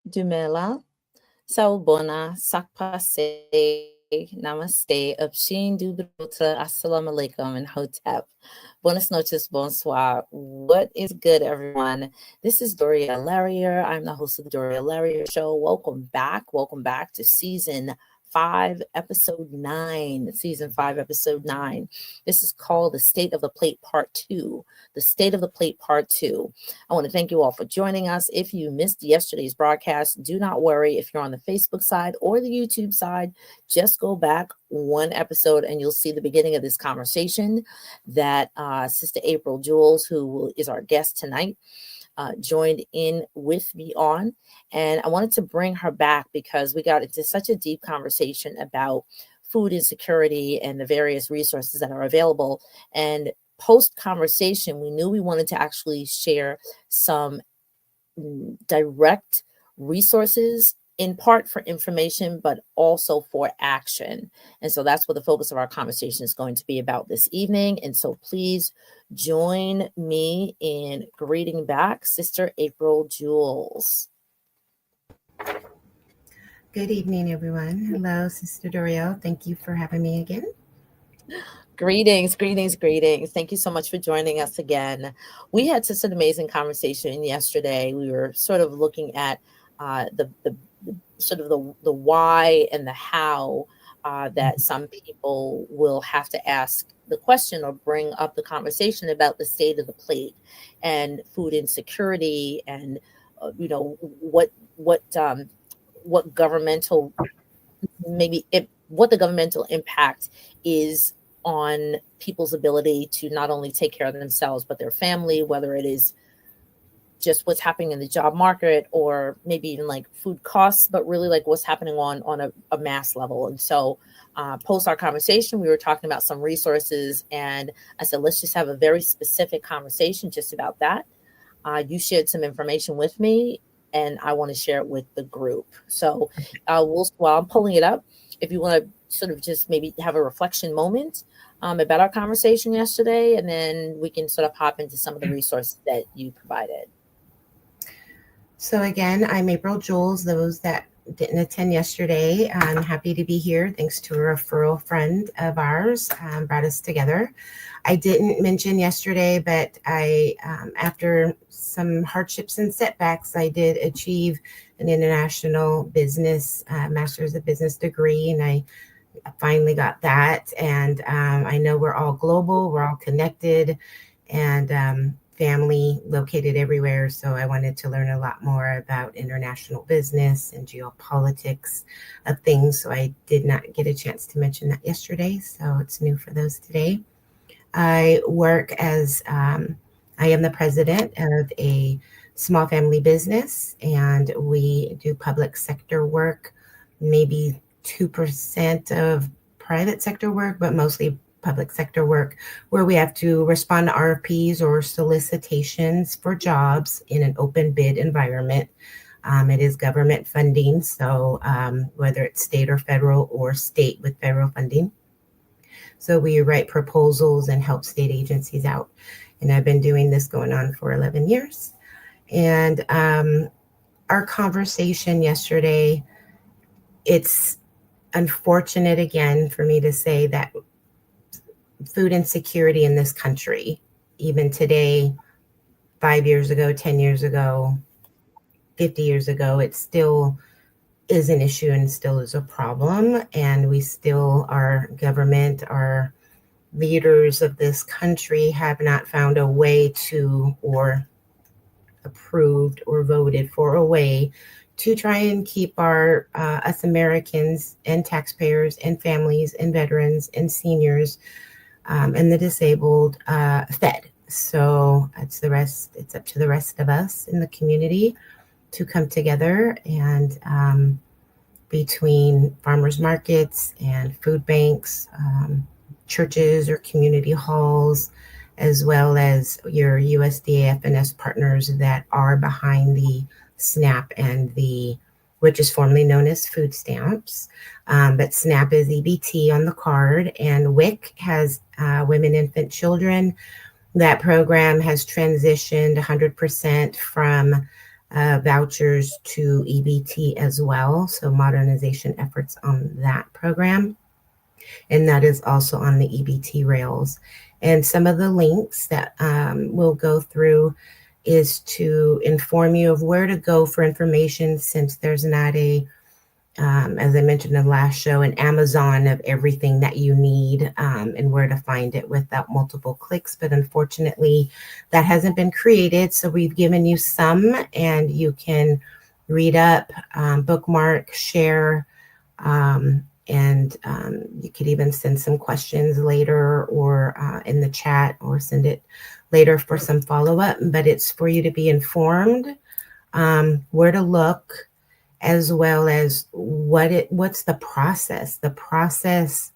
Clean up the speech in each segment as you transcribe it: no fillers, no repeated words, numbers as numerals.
Dumela, Sawubona, Sakpase, Namaste, Upshin, Dubota, Assalamu alaikum, and Hotep. Buenas noches, bonsoir. What is good, everyone? This is Doriel Larrier. I'm the host of the Doriel Larrier Show. Welcome back. Welcome back to season 5, episode 9. Season 5, episode 9. This is called The State of the Plate Part 2. The State of the Plate Part 2. I want to thank you all for joining us. If you missed yesterday's broadcast, do not worry. If you're on the Facebook side or the YouTube side, just go back one episode and you'll see the beginning of this conversation that Sister April Jules, who is our guest tonight, joined in with me on. And I wanted to bring her back because we got into such a deep conversation about food insecurity and the various resources that are available. And post conversation, we knew we wanted to actually share some direct resources, in part for information, but also for action. And so that's what the focus of our conversation is going to be about this evening. And so please join me in greeting back Sister April Jules. Good evening, everyone. Hello, Sister Doriel. Thank you for having me again. Greetings. Thank you so much for joining us again. We had such an amazing conversation yesterday. We were sort of looking at the why and the how that some people will have to ask the question or bring up the conversation about the state of the plate and food insecurity and what governmental what the governmental impact is on people's ability to not only take care of themselves but their family, whether it is just what's happening in the job market or maybe even like food costs, but really like what's happening on a mass level. And so post our conversation, we were talking about some resources and I said, let's just have a very specific conversation just about that. You shared some information with me and I want to share it with the group. So while I'm pulling it up, if you want to sort of just maybe have a reflection moment about our conversation yesterday, and then we can sort of hop into some of the resources that you provided. So again, I'm April Jules. Those that didn't attend yesterday, I'm happy to be here. Thanks to a referral friend of ours, brought us together. I didn't mention yesterday, but I, after some hardships and setbacks, I did achieve an international business, master's of business degree, and I finally got that. And I know we're all global, we're all connected, and family located everywhere. So I wanted to learn a lot more about international business and geopolitics of things. So I did not get a chance to mention that yesterday. So it's new for those today. I work as, I am the president of a small family business, and we do public sector work, maybe 2% of private sector work, but mostly public sector work, where we have to respond to RFPs or solicitations for jobs in an open bid environment. It is government funding, so whether it's state or federal or state with federal funding. So we write proposals and help state agencies out. And I've been doing this going on for 11 years. And our conversation yesterday, it's unfortunate again for me to say that food insecurity in this country, even today, 5 years ago, 10 years ago, 50 years ago, it still is an issue and still is a problem. And we still, our government, our leaders of this country have not found a way to, or approved or voted for a way to try and keep our us Americans and taxpayers and families and veterans and seniors and the disabled fed. So it's up to the rest of us in the community to come together and between farmers markets and food banks, churches or community halls, as well as your USDA FNS partners that are behind the SNAP and which is formerly known as food stamps. But SNAP is EBT on the card, and WIC has women, infant, children. That program has transitioned 100% from vouchers to EBT as well. So modernization efforts on that program. And that is also on the EBT rails. And some of the links that we'll go through is to inform you of where to go for information, since there's not a as I mentioned in the last show, an Amazon of everything that you need and where to find it without multiple clicks. But unfortunately, that hasn't been created. So we've given you some, and you can read up, bookmark, share, and you could even send some questions later or in the chat, or send it later for some follow-up. But it's for you to be informed where to look, as well as what's the process. The process,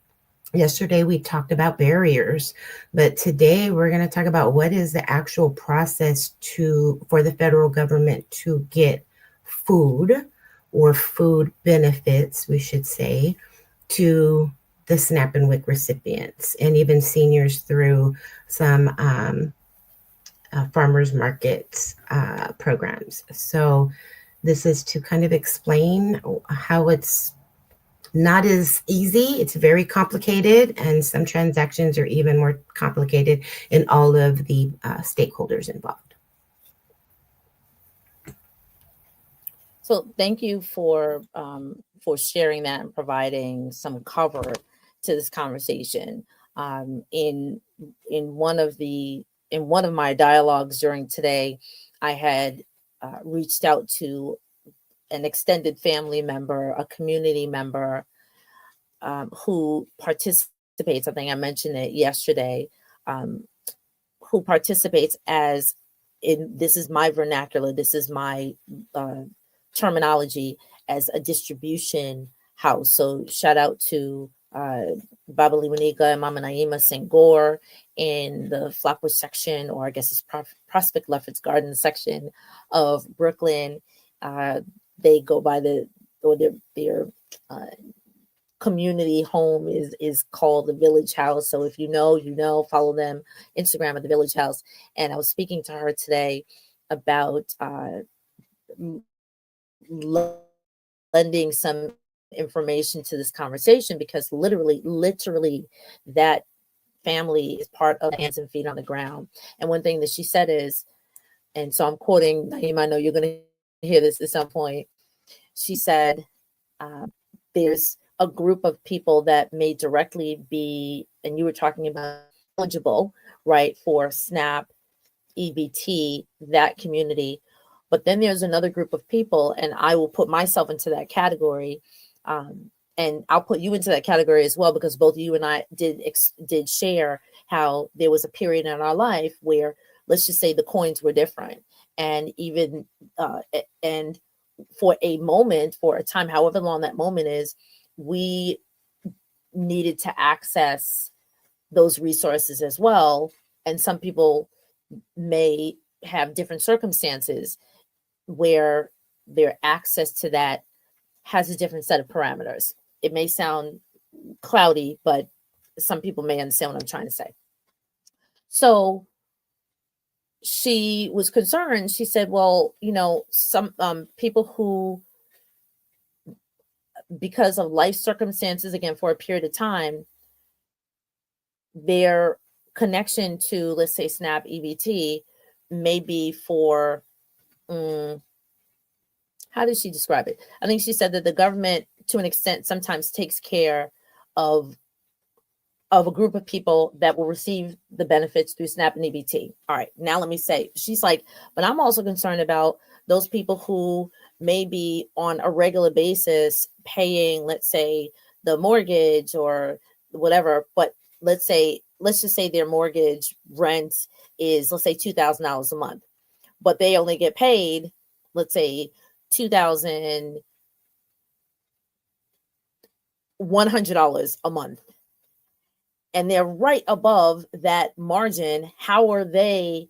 yesterday we talked about barriers, but today we're going to talk about what is the actual process for the federal government to get food, or food benefits, we should say, to the SNAP and WIC recipients, and even seniors through some farmers markets programs. So this is to kind of explain how it's not as easy. It's very complicated, and some transactions are even more complicated in all of the stakeholders involved. So thank you for sharing that and providing some cover to this conversation. In one of my dialogues during today, I had reached out to an extended family member, a community member who participates. I think I mentioned it yesterday. Who participates this is my vernacular, this is my terminology, as a distribution house. So shout out to Baba Liwanika and Mama Naima Senghor in the Flatbush section, or I guess it's Prospect Lefferts Garden section of Brooklyn. They go by their community home is called the Village House. So if you know, follow them Instagram at the Village House. And I was speaking to her today about lending some information to this conversation, because literally that family is part of Hands and Feet on the Ground. And one thing that she said is, and so I'm quoting Naima, I know you're going to hear this at some point. She said, there's a group of people that may directly be, and you were talking about, eligible, right, for SNAP, EBT, that community. But then there's another group of people, and I will put myself into that category. And I'll put you into that category as well, because both you and I did share how there was a period in our life where, let's just say, the coins were different. And even, and for a moment, for a time, however long that moment is, we needed to access those resources as well. And some people may have different circumstances where their access to that has a different set of parameters. It may sound cloudy, but some people may understand what I'm trying to say. So she was concerned. She said, well, some people who, because of life circumstances, again, for a period of time, their connection to, let's say, SNAP, EBT may be for, how did she describe it? I think she said that the government, to an extent, sometimes takes care of a group of people that will receive the benefits through SNAP and EBT. All right, now let me say, she's like, but I'm also concerned about those people who may be on a regular basis paying, let's say, the mortgage or whatever, but let's just say their mortgage rent is, let's say, $2,000 a month, but they only get paid, let's say, $2,100 a month. And they're right above that margin. How are they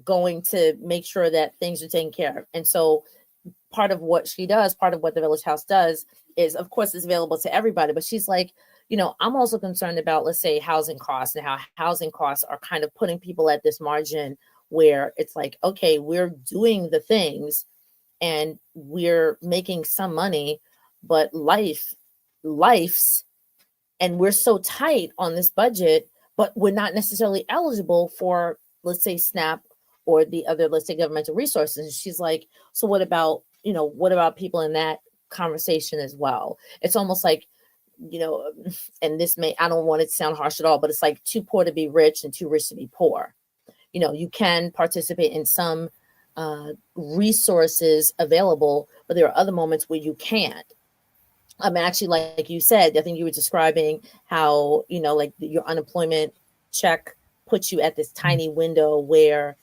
going to make sure that things are taken care of? And so part of what she does, part of what the Village House does is, of course, it's available to everybody. But she's like, I'm also concerned about, let's say, housing costs, and how housing costs are kind of putting people at this margin where it's like, okay, we're doing the things, and we're making some money, but life's, and we're so tight on this budget, but we're not necessarily eligible for, let's say, SNAP or the other, let's say, governmental resources. And she's like, so what about, what about people in that conversation as well? It's almost like, and this I don't want it to sound harsh at all, but it's like too poor to be rich and too rich to be poor. You can participate in some resources available, but there are other moments where you can't. Actually, like you said, I think you were describing how, like your unemployment check puts you at this tiny window where,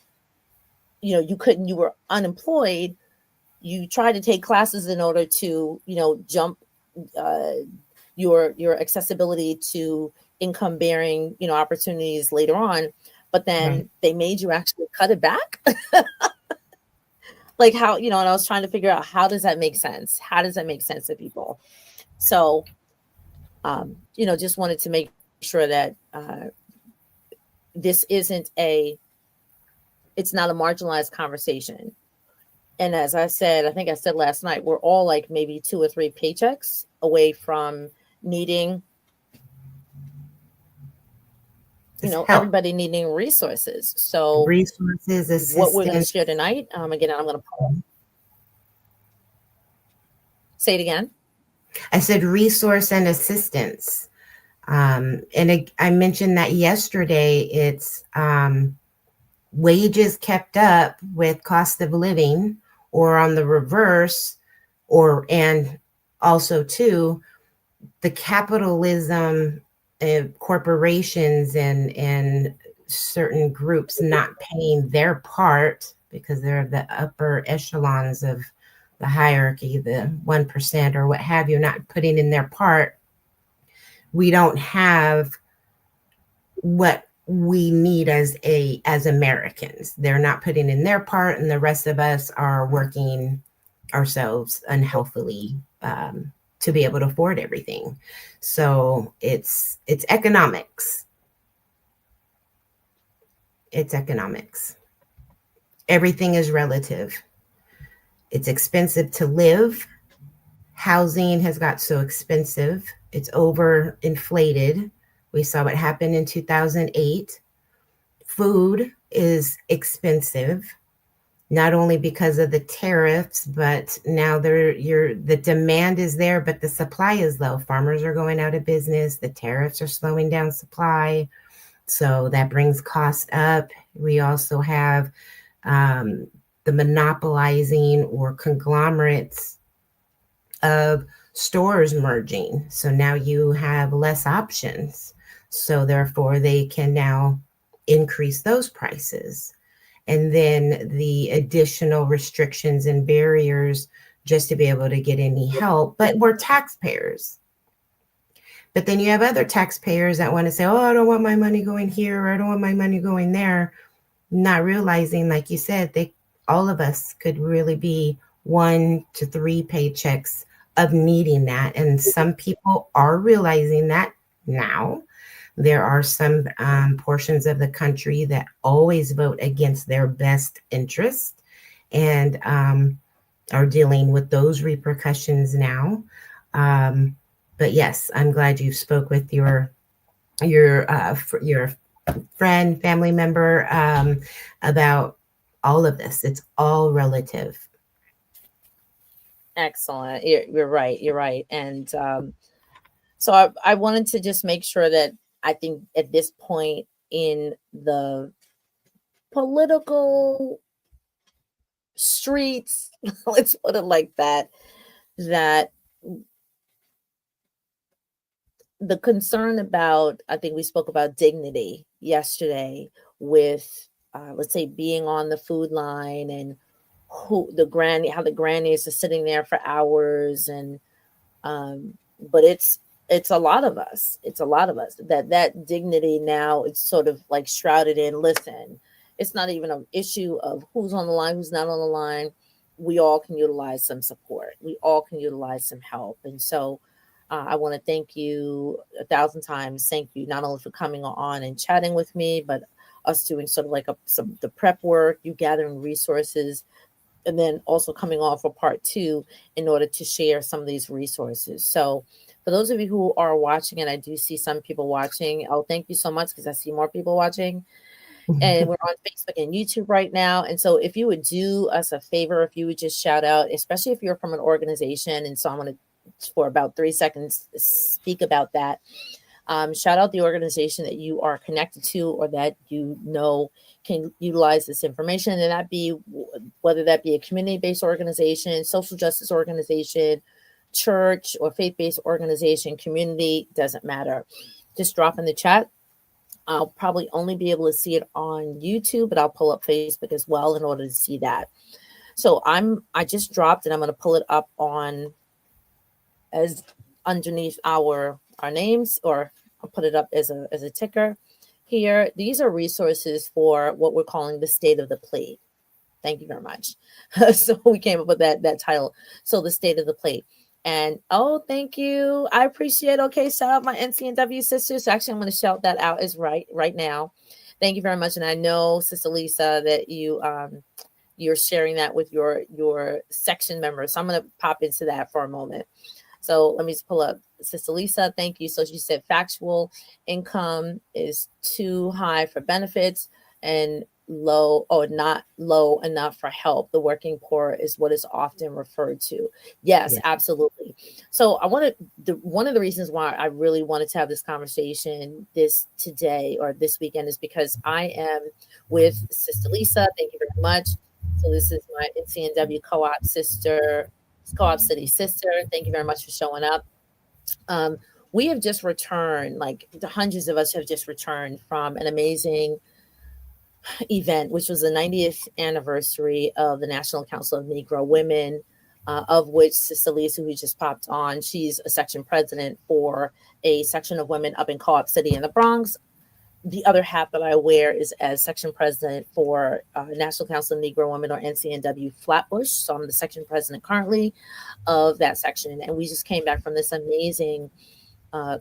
you were unemployed. You tried to take classes in order to, jump your accessibility to income bearing, opportunities later on. But then they made you actually cut it back. Like how, and I was trying to figure out, how does that make sense? How does that make sense to people? So, just wanted to make sure that this isn't it's not a marginalized conversation. And as I said, I think I said last night, we're all like maybe 2 or 3 paychecks away from needing, everybody needing resources. So resources, assistance. What we're going to share tonight, again, I'm going to pause. Say it again. I said resource and assistance. And I mentioned that yesterday. It's wages kept up with cost of living, or on the reverse, and also too, the capitalism of corporations and certain groups not paying their part because they're the upper echelons of the hierarchy, the 1% or what have you, not putting in their part. We don't have what we need as Americans. They're not putting in their part, and the rest of us are working ourselves unhealthily to be able to afford everything. So it's economics. It's economics. Everything is relative. It's expensive to live. Housing has got so expensive. It's overinflated. We saw what happened in 2008. Food is expensive, not only because of the tariffs, but now the demand is there, but the supply is low. Farmers are going out of business. The tariffs are slowing down supply. So that brings cost up. We also have the monopolizing or conglomerates of stores merging. So now you have less options. So therefore they can now increase those prices. And then the additional restrictions and barriers just to be able to get any help. But we're taxpayers. But then you have other taxpayers that want to say, oh, I don't want my money going here, or I don't want my money going there. Not realizing, like you said, all of us could really be 1 to 3 paychecks of needing that. And some people are realizing that now. There are some portions of the country that always vote against their best interest and are dealing with those repercussions now. But yes, I'm glad you spoke with your friend, family member about all of this. It's all relative. Excellent. You're right. You're right. And so I wanted to just make sure that I think at this point in the political streets, let's put it like that, that the concern about, I think we spoke about dignity yesterday with, let's say, being on the food line, and how the grannies are sitting there for hours, and but it's a lot of us. It's a lot of us that dignity now, it's sort of like shrouded in, listen, it's not even an issue of who's on the line, who's not on the line. We all can utilize some support. We all can utilize some help. And so I want to thank you 1,000 times. Thank you not only for coming on and chatting with me, but us doing sort of like the prep work, you gathering resources and then also coming on for part 2 in order to share some of these resources. So for those of you who are watching, and I do see some people watching, oh, thank you so much, because I see more people watching. And we're on Facebook and YouTube right now. And so if you would do us a favor, if you would just shout out, especially if you're from an organization. And so I'm going to, for about 3 seconds, speak about that. Shout out the organization that you are connected to or that you know can utilize this information. And that be, whether that be a community-based organization, social justice organization, church or faith-based organization, community, doesn't matter. Just drop in the chat. I'll probably only be able to see it on YouTube, but I'll pull up Facebook as well in order to see that. So I just dropped, and I'm going to pull it up on as underneath our names, or I'll put it up as a ticker here. These are resources for what we're calling the state of the plate. Thank you very much. So we came up with that title. So the state of the plate. And oh, thank you. I appreciate. Okay, shout out my NCNW sisters. So actually, I'm going to shout that out as right now. Thank you very much. And I know, Sister Lisa, that you're sharing that with your section members. So I'm going to pop into that for a moment. So let me just pull up Sister Lisa. Thank you. So she said factual income is too high for benefits and low or not low enough for help. The working poor is what is often referred to. Yes, yeah. Absolutely. So I wanted one of the reasons why I really wanted to have this conversation this weekend is because I am with Sister Lisa. Thank you very much. So this is my NCNW co-op sister, co-op city sister. Thank you very much for showing up. We have just returned, like the hundreds of us have just returned from an amazing event, which was the 90th anniversary of the National Council of Negro Women, of which Sister Lisa, who just popped on, she's a section president for a section of women up in Co-op City in the Bronx. The other hat that I wear is as section president for National Council of Negro Women, or NCNW Flatbush. So I'm the section president currently of that section. And we just came back from this amazing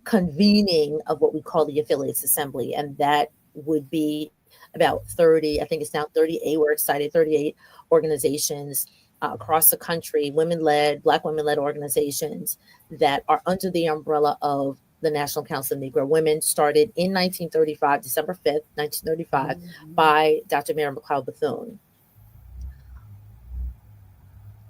convening of what we call the Affiliates Assembly. And that would be about 30, I think it's now 38, we're excited, 38 organizations across the country, women-led, Black women-led organizations that are under the umbrella of the National Council of Negro Women, started in 1935, December 5th, 1935, by Dr. Mary McLeod Bethune.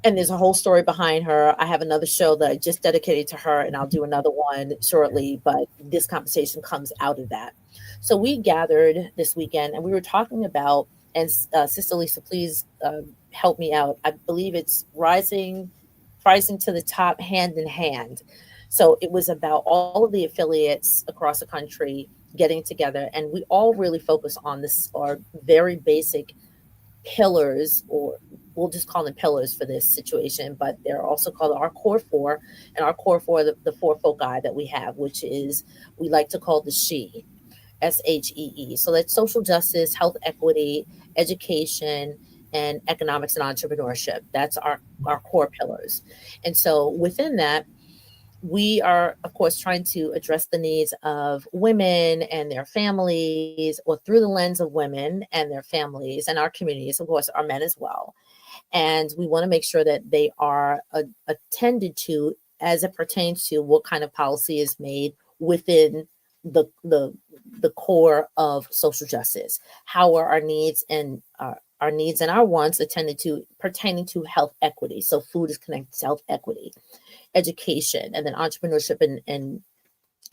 And there's a whole story behind her. I have another show that I just dedicated to her, and I'll do another one shortly, but this conversation comes out of that. So we gathered this weekend, and we were talking about, and Sister Lisa, please help me out. I believe it's rising to the top, hand in hand. So it was about all of the affiliates across the country getting together, and we all really focus on this, our very basic pillars, or we'll just call them pillars for this situation, but they're also called our core four, and our core four, the four foci that we have, which is, we like to call the SHEE, SHEE. So that's social justice, health equity, education, and economics and entrepreneurship. That's our core pillars. And so within that, we are, of course, trying to address the needs of women and their families, or through the lens of women and their families, and our communities, of course, our men as well. And we want to make sure that they are attended to as it pertains to what kind of policy is made within the core of social justice. How are our needs and our wants attended to, pertaining to health equity? So food is connected to health equity, education, and then entrepreneurship and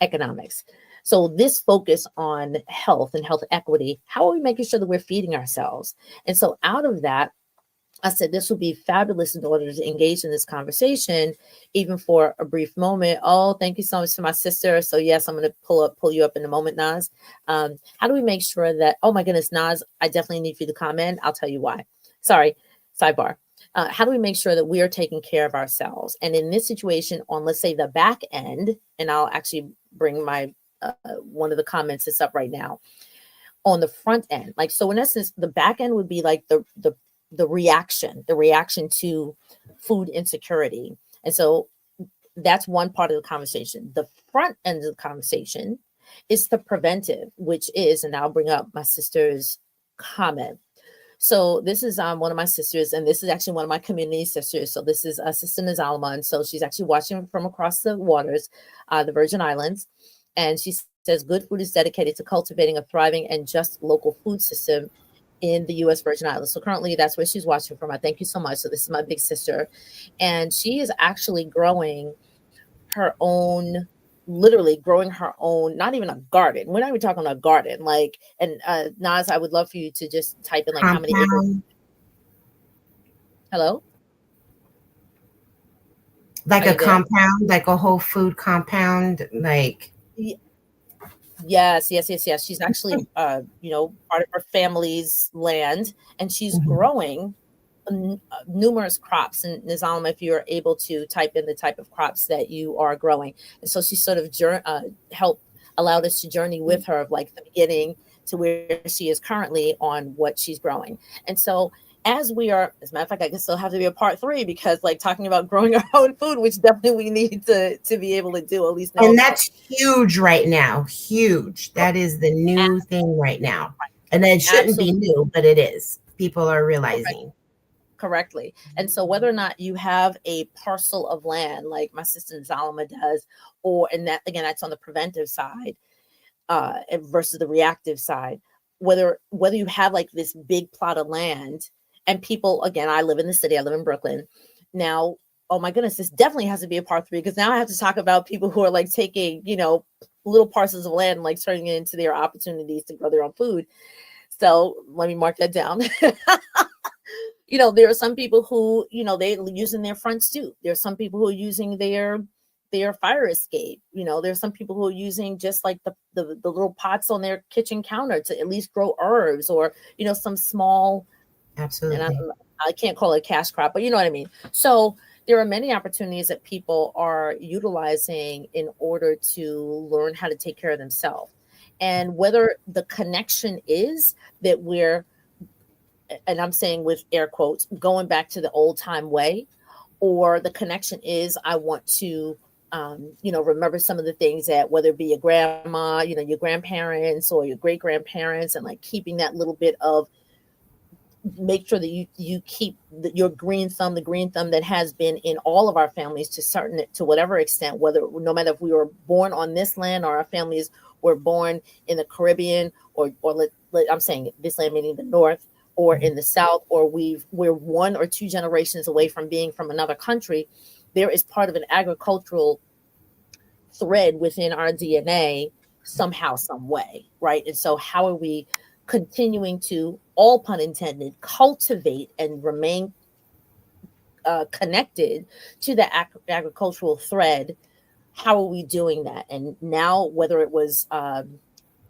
economics. So this focus on health and health equity, how are we making sure that we're feeding ourselves? And so out of that, I said this would be fabulous in order to engage in this conversation, even for a brief moment. Oh, thank you so much to my sister. So yes, I'm going to pull you up in a moment, Naz. How do we make sure that, oh my goodness, Naz, I definitely need you to comment. I'll tell you why. Sorry, sidebar. How do we make sure that we are taking care of ourselves? And in this situation, on, let's say, the back end, and I'll actually bring my one of the comments that's up right now, on the front end. Like, so in essence, the back end would be like the reaction to food insecurity. And so that's one part of the conversation. The front end of the conversation is the preventive, which is, and I'll bring up my sister's comment. So this is one of my sisters, and this is actually one of my community sisters. So this is Sister Nazalma, and so she's actually watching from across the waters, the Virgin Islands, and she says good food is dedicated to cultivating a thriving and just local food system in the U.S. Virgin Islands. So currently, that's where she's watching from. I thank you so much. So this is my big sister, and she is actually growing her own, literally growing her own, not even a garden. We're not even talking a garden. Like, and Naz, I would love for you to just type in like how many acres. Compound, Hello? like Are a you there? compound, like a whole food compound, like. Y- Yes, yes, yes, yes. She's actually, part of her family's land, and she's Mhm. growing numerous crops. And Nizam, if you're able to type in the type of crops that you are growing, and so she sort of helped allowed us to journey with her of like the beginning to where she is currently on what she's growing. And so as we are, as a matter of fact, I guess there'll have to be a part three because like talking about growing our own food, which definitely we need to be able to do, at least know And about. that's huge right now. Huge. That is the new thing right now. And it shouldn't be Absolutely new, but it is. People are correct. realizing. Correctly. And so whether or not you have a parcel of land like my sister Zalama does, or and that again, that's on the preventive side, versus the reactive side, whether you have like this big plot of land and people, again, I live in the city, I live in Brooklyn. Now, oh my goodness, this definitely has to be a part three because now I have to talk about people who are like taking, little parcels of land and like turning it into their opportunities to grow their own food. So let me mark that down. There are some people who, they're using their front stoop. There's some people who are using their fire escape. There's some people who are using just like the little pots on their kitchen counter to at least grow herbs or, some small, and Absolutely. I can't call it a cash crop, but you know what I mean. So there are many opportunities that people are utilizing in order to learn how to take care of themselves. And whether the connection is that we're, and I'm saying with air quotes, going back to the old time way, or the connection is I want to, remember some of the things that whether it be your grandma, your grandparents or your great grandparents, and like keeping that little bit of make sure that you keep your green thumb, the green thumb that has been in all of our families to whatever extent, whether no matter if we were born on this land or our families were born in the Caribbean or I'm saying this land meaning the North or in the South, or we're one or two generations away from being from another country. There is part of an agricultural thread within our DNA somehow, some way, right? And so, how are we continuing to, all pun intended, cultivate and remain connected to the agricultural thread? How are we doing that? And now, whether it was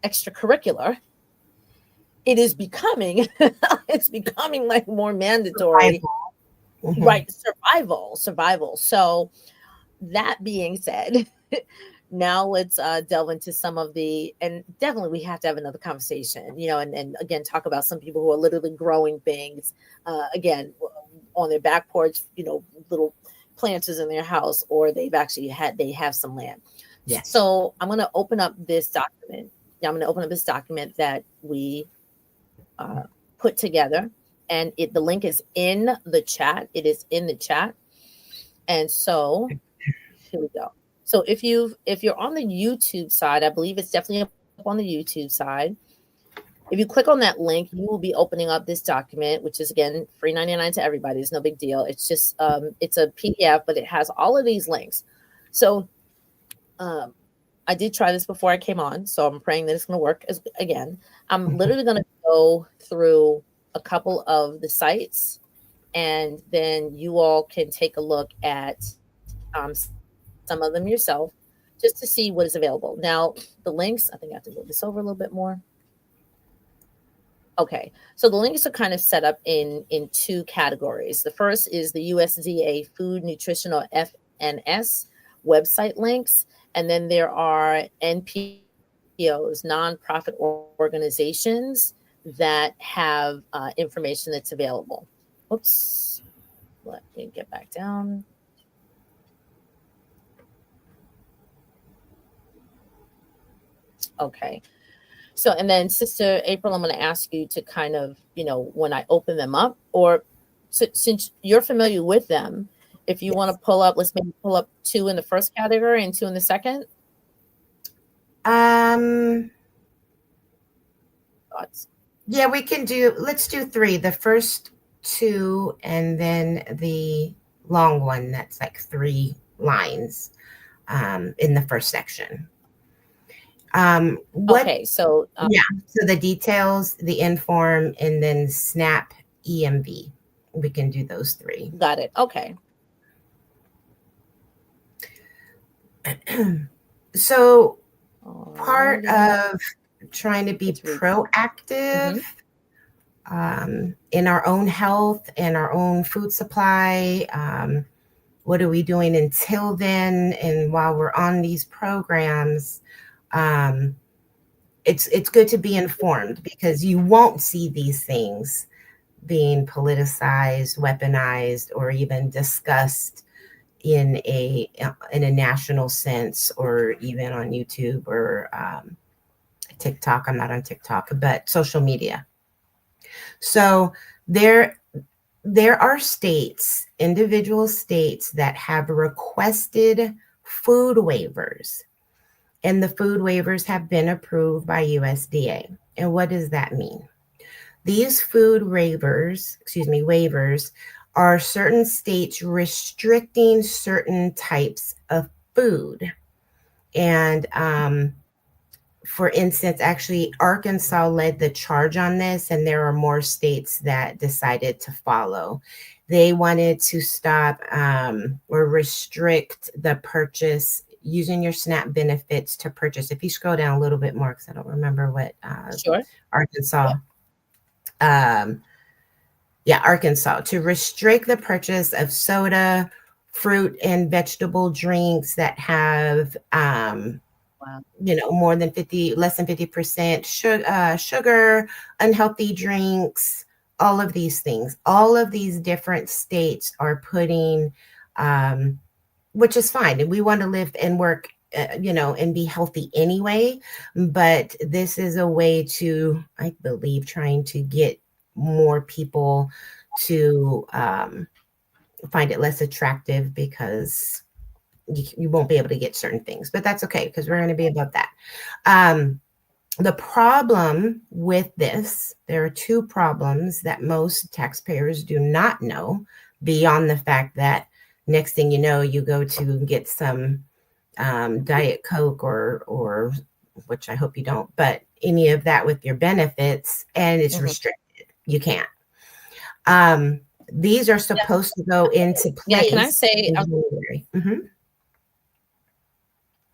extracurricular, it is becoming it's becoming like more mandatory, Survival. Hmm. right? Survival. So that being said, now let's delve into some of and definitely we have to have another conversation, and again, talk about some people who are literally growing things, again, on their back porch, little planters in their house, or they have some land. Yes. So I'm going to open up this document. Yeah, I'm going to open up this document that we uh, put together, and the link is in the chat. It is in the chat. And so here we go. So if you're on the YouTube side, I believe it's definitely up on the YouTube side. If you click on that link, you will be opening up this document, which is again free 99 to everybody. It's no big deal. It's just it's a PDF, but it has all of these links. So um, I did try this before I came on, so I'm praying that it's going to work. Again, I'm Mhm. literally going to go through a couple of the sites, and then you all can take a look at some of them yourself just to see what is available. Now, the links, I think I have to move this over a little bit more. Okay, so the links are kind of set up in two categories. The first is the USDA Food Nutritional FNS website links, and then there are NPOs, nonprofit organizations that have information that's available. Oops, let me get back down. Okay, So, and then Sister April, I'm going to ask you to kind of, when I open them up, or since you're familiar with them, if you want to Yes. pull up, let's maybe pull up 2 in the first category and 2 in the second. Um, Thoughts? yeah, let's do 3. The first 2, and then the long one that's like 3 lines in the first section. What? Okay, so Yeah. So the details, the inform, and then SNAP EMV. We can do those 3. got it. Okay. So part Alrighty. of trying to be Let's read. proactive in our own health and our own food supply. What are we doing until then? And while we're on these programs, it's good to be informed, because you won't see these things being politicized, weaponized, or even discussed in a national sense, or even on YouTube or TikTok. I'm not on TikTok, but social media. So there are states, individual states, that have requested food waivers, and the food waivers have been approved by USDA. And what does that mean? These food waivers are certain states restricting certain types of food. And for instance, actually, Arkansas led the charge on this, and there are more states that decided to follow. They wanted to stop or restrict the purchase using your SNAP benefits to purchase. If you scroll down a little bit more, because I don't remember what Sure. Arkansas. Arkansas, to restrict the purchase of soda, fruit, and vegetable drinks that have Wow. more than 50, less than 50% sugar, unhealthy drinks, all of these things. All of these different states are putting, which is fine. And we want to live and work, and be healthy anyway. But this is a way to, I believe, trying to get more people to find it less attractive, because you won't be able to get certain things, but that's okay, because we're going to be above that. The problem with this, there are 2 problems that most taxpayers do not know, beyond the fact that next thing you know, you go to get some Diet Coke or which I hope you don't, but any of that with your benefits, and it's restricted. You can't. These are supposed to go into place. Yeah, can I say, in January.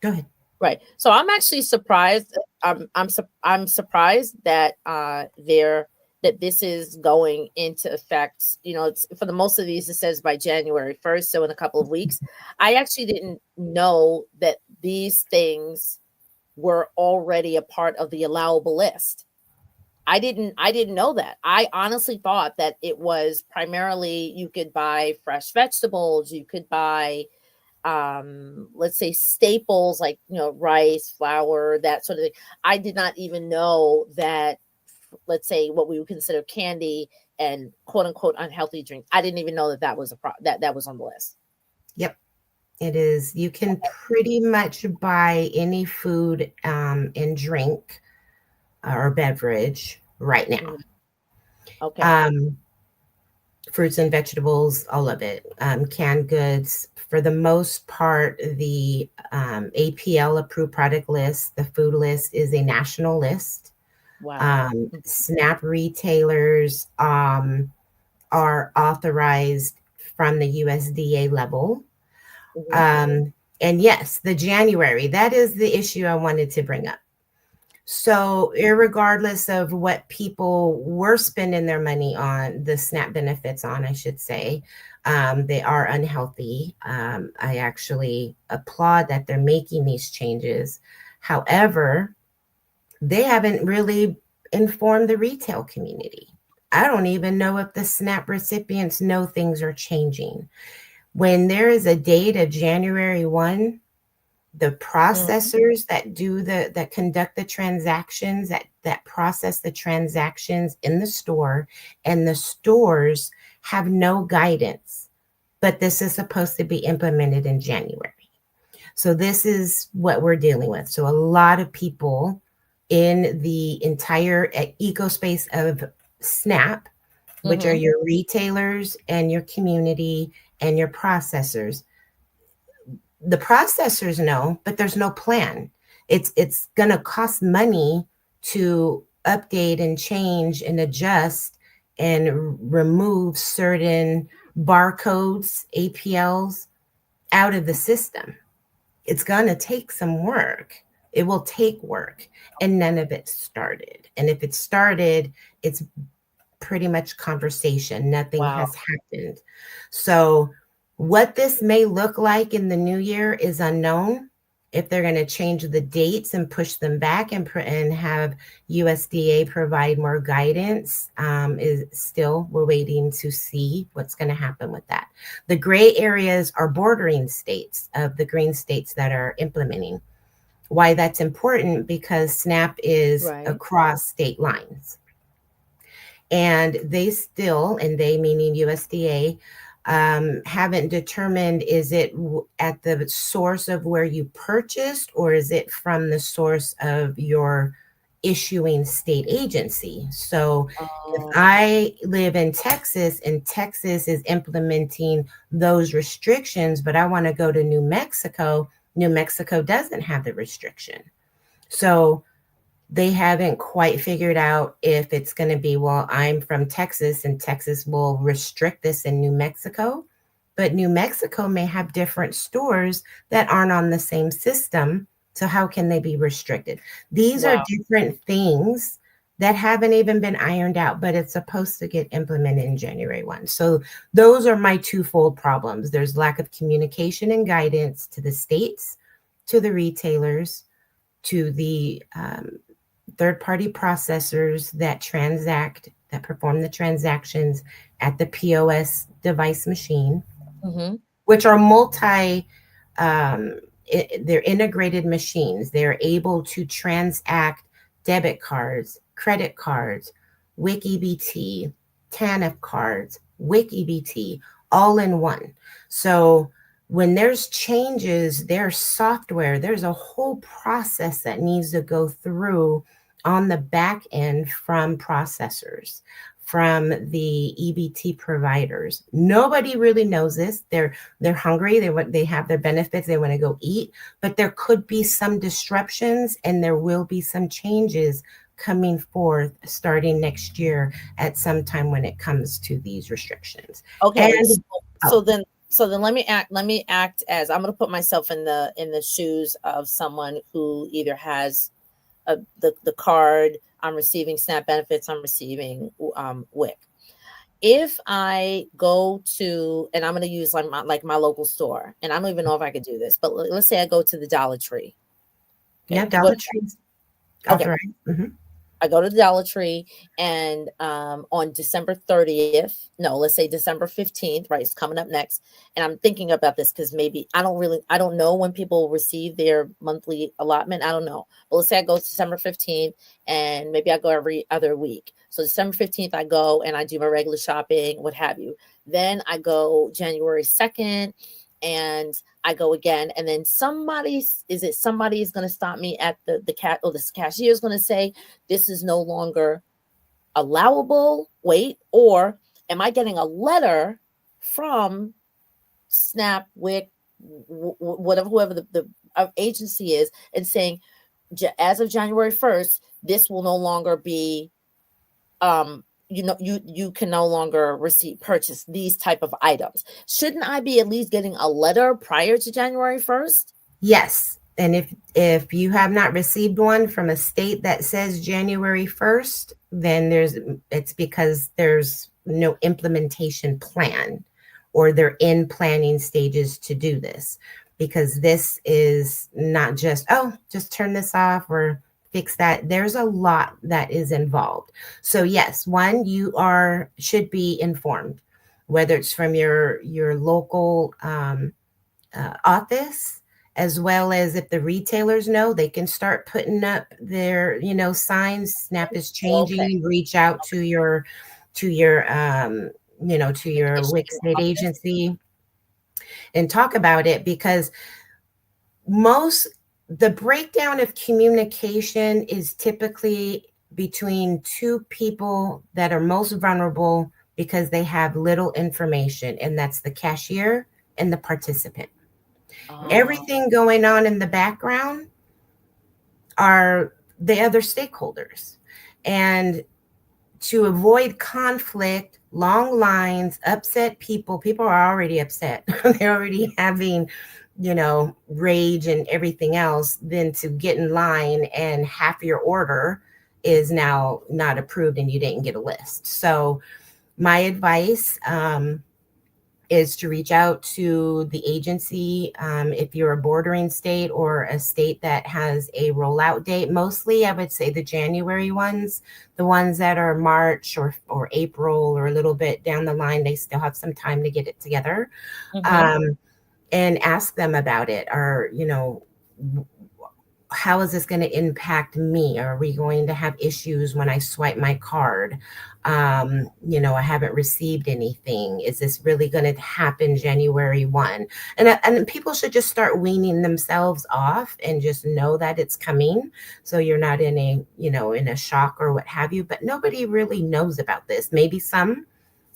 Go ahead. Right. So I'm actually surprised. I'm surprised that that this is going into effect. It's, for the most of these, it says by January 1st, so in a couple of weeks. I actually didn't know that these things were already a part of the allowable list. I didn't know that. I honestly thought that it was primarily, you could buy fresh vegetables, you could buy let's say staples like rice, flour, that sort of thing. I did not even know that, let's say, what we would consider candy and quote unquote unhealthy drink. I didn't even know that was that was on the list. Yep, it is. You can pretty much buy any food and drink or beverage right now. Okay. Fruits and vegetables, all of it. Canned goods, for the most part. The APL approved product list, the food list, is a national list. Wow. SNAP retailers are authorized from the USDA level. And yes, the January, that is the issue I wanted to bring up. So irregardless of what people were spending their money on, the SNAP benefits on, I should say, they are unhealthy. I actually applaud that they're making these changes. However, they haven't really informed the retail community. I don't even know if the SNAP recipients know things are changing. When there is a date of January 1, The Mhm. processors that conduct the transactions, that process the transactions in the store, and the stores have no guidance. But this is supposed to be implemented in January. So this is what we're dealing with. So a lot of people in the entire ecospace of Snap, which are Mhm. your retailers and your community and your processors, the processors know, but there's no plan. It's going to cost money to update and change and adjust and remove certain barcodes, APLs out of the system. It's going to take some work. It will take work, and none of it started. And if it started, it's pretty much conversation. Nothing Wow. has happened. So, what this may look like in the new year is unknown. If they're going to change the dates and push them back and have USDA provide more guidance, is still, we're waiting to see what's going to happen with that. The gray areas are bordering states of the green states that are implementing. Why that's important? Because SNAP is Right. across state lines, and they still, and they meaning USDA, haven't determined, is it at the source of where you purchased, or is it from the source of your issuing state agency? So if Oh, I live in Texas and Texas is implementing those restrictions, but I want to go to New Mexico doesn't have the restriction. So they haven't quite figured out if it's going to be, well, I'm from Texas and Texas will restrict this in New Mexico, but New Mexico may have different stores that aren't on the same system. So how can they be restricted? These are wow. different things that haven't even been ironed out, but it's supposed to get implemented in January 1. So those are my twofold problems. There's lack of communication and guidance to the states, to the retailers, to the third-party processors that perform the transactions at the POS device machine, Mhm. which are um, they're integrated machines. They're able to transact debit cards, credit cards, WikiBT, TANF cards, WikiBT, all in one. So when there's changes, there's software, there's a whole process that needs to go through on the back end from processors, from the EBT providers. Nobody really knows this. They're hungry. They have their benefits. They want to go eat, but there could be some disruptions and there will be some changes coming forth starting next year at some time when it comes to these restrictions. Okay. And So oh, then let me act as I'm going to put myself in the shoes of someone who either has the card, I'm receiving SNAP benefits, I'm receiving WIC. If I go to, and I'm going to use like my local store, and I don't even know if I could do this, but let's say I go to the Dollar Tree. yeah, Okay. Dollar Tree's Okay. authorized. Mhm. I go to the Dollar Tree, and on December 30th, no, let's say December 15th, right? It's coming up next. And I'm thinking about this because maybe I don't know when people receive their monthly allotment. I don't know. But let's say I go December 15th, and maybe I go every other week. So December 15th, I go and I do my regular shopping, what have you. Then I go January 2nd, and I go again, and then somebody is going to stop me at the cat, or this cashier is going to say, this is no longer allowable. Wait, or am I getting a letter from Snap, WIC, whatever, whoever the agency is, and saying, as of January 1st, this will no longer be, you can no longer purchase these type of items. Shouldn't I be at least getting a letter prior to January 1st? Yes. And if you have not received one from a state that says January 1st, then it's because there's no implementation plan, or they're in planning stages to do this, because this is not just, oh, just turn this off or fix that. There's a lot that is involved. So yes, one, you should be informed, whether it's from your local office, as well as if the retailers know, they can start putting up their, signs. SNAP is Okay. changing. Reach out to your WIC Communication state office. agency and talk about it, because most the breakdown of communication is typically between two people that are most vulnerable because they have little information, and that's the cashier and the participant. Oh, Everything going on in the background are the other stakeholders. And to avoid conflict, long lines, upset people are already upset. They're already having, rage and everything else. Then to get in line and half your order is now not approved and you didn't get a list. So my advice, is to reach out to the agency, if you're a bordering state or a state that has a rollout date. Mostly, I would say the January ones, the ones that are March or April or a little bit down the line, they still have some time to get it together, mm-hmm. um, and ask them about it. Or, how is this going to impact me? Are we going to have issues when I swipe my card? I haven't received anything. Is this really going to happen January 1? And people should just start weaning themselves off and just know that it's coming. So you're not in a shock or what have you, but nobody really knows about this. Maybe some,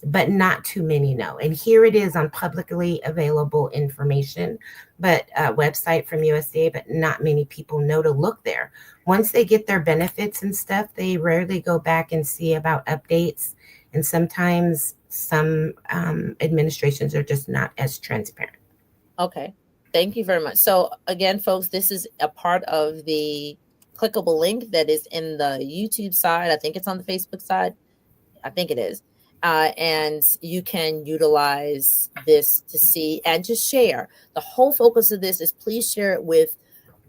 but not too many know. And here it is on publicly available information, but a website from USDA, but not many people know to look there. Once they get their benefits and stuff, they rarely go back and see about updates. And sometimes some administrations are just not as transparent. Okay. Thank you very much. So again, folks, this is a part of the clickable link that is in the YouTube side. I think it's on the Facebook side. I think it is. And you can utilize this to see and to share. The whole focus of this is please share it with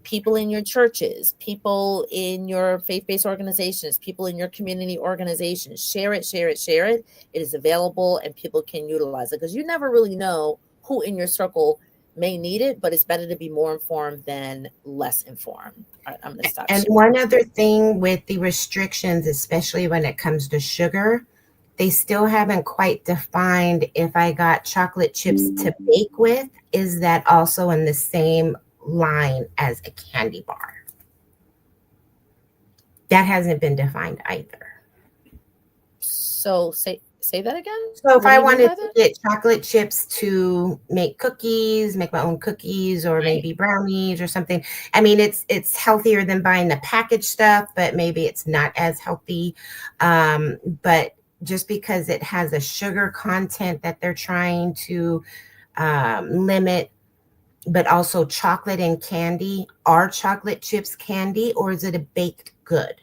people in your churches, people in your faith-based organizations, people in your community organizations. Share it, share it, share it. It is available and people can utilize it, because you never really know who in your circle may need it, but it's better to be more informed than less informed. All right, I'm going to stop And sharing. one other thing with the restrictions, especially when it comes to sugar, they still haven't quite defined if I got chocolate chips to bake with, is that also in the same line as a candy bar? That hasn't been defined either. So say that again. So if What do I you mean wanted by to that? get chocolate chips to make cookies, make my own cookies, or Right. maybe brownies or something. I mean, it's healthier than buying the packaged stuff, but maybe it's not as healthy. But just because it has a sugar content that they're trying to limit, but also chocolate and candy, are chocolate chips candy, or is it a baked good?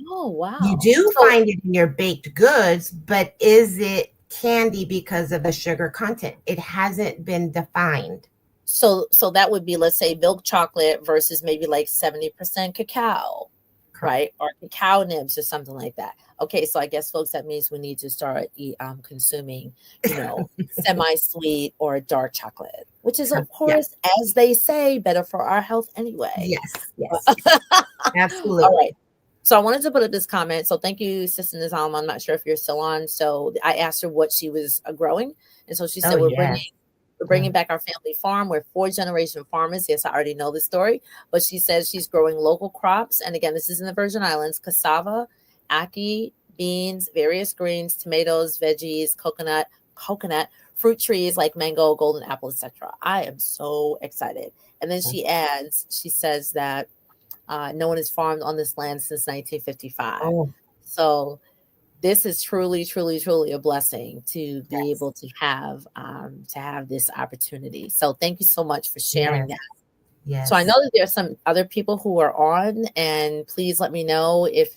Oh, You wow. do So find it in your baked goods, but is it candy because of the sugar content? It hasn't been defined. so that would be, let's say, milk chocolate versus maybe like 70% cacao, Correct. right? Or cacao nibs or something like that. Okay, so I guess, folks, that means we need to start consuming, semi-sweet or dark chocolate, which is, of Yeah. course, as they say, better for our health anyway. Yes. Yes. All Absolutely. right. So I wanted to put up this comment. So thank you, Sister Nizam. I'm not sure if you're still on. So I asked her what she was growing, and so she Oh, said yes. we're bringing back our family farm. We're four-generation farmers. Yes, I already know the story, but she says she's growing local crops. And again, this is in the Virgin Islands: cassava, ackee, beans, various greens, tomatoes, veggies, coconut, fruit trees like mango, golden apple, etc. I am so excited. And then she says that no one has farmed on this land since 1955. Oh, So this is truly, truly, truly a blessing to be yes. able to have this opportunity. So thank you so much for sharing Yes. that. So I know Yes. that there are some other people who are on, and please let me know if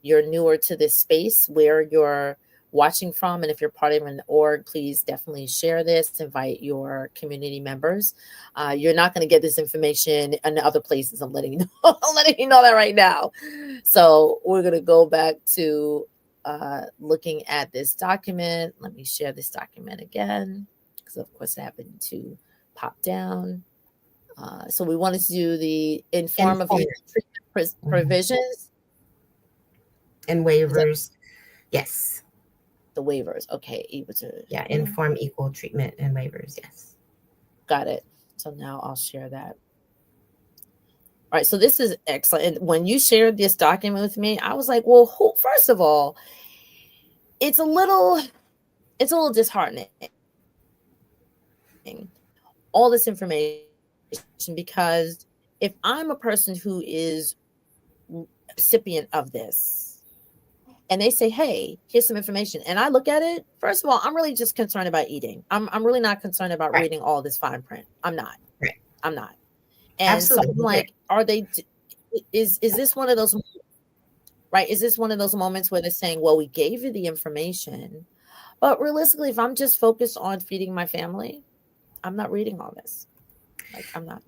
you're newer to this space, where you're watching from, and if you're part of an org, please definitely share this. Invite your community members. You're not going to get this information in other places. I'm letting you know. I'm letting you know that right now. So we're going to go back to looking at this document. Let me share this document again, because of course it happened to pop down. So we wanted to do the inform of equal treatment provisions and waivers. Yes. The waivers. Okay. Yeah. Inform equal treatment and waivers. Yes. Got it. So now I'll share that. All right. So this is excellent. And when you shared this document with me, I was like, well, first of all, it's a little disheartening. All this information, because if I'm a person who is recipient of this and they say, hey, here's some information, and I look at it, first of all, I'm really just concerned about eating. I'm really not concerned about reading all this fine print. I'm not. And absolutely. So I'm like, are they, is this one of those, right? Is this one of those moments where they're saying, well, we gave you the information, but realistically, if I'm just focused on feeding my family, I'm not reading all this. Like, I'm not.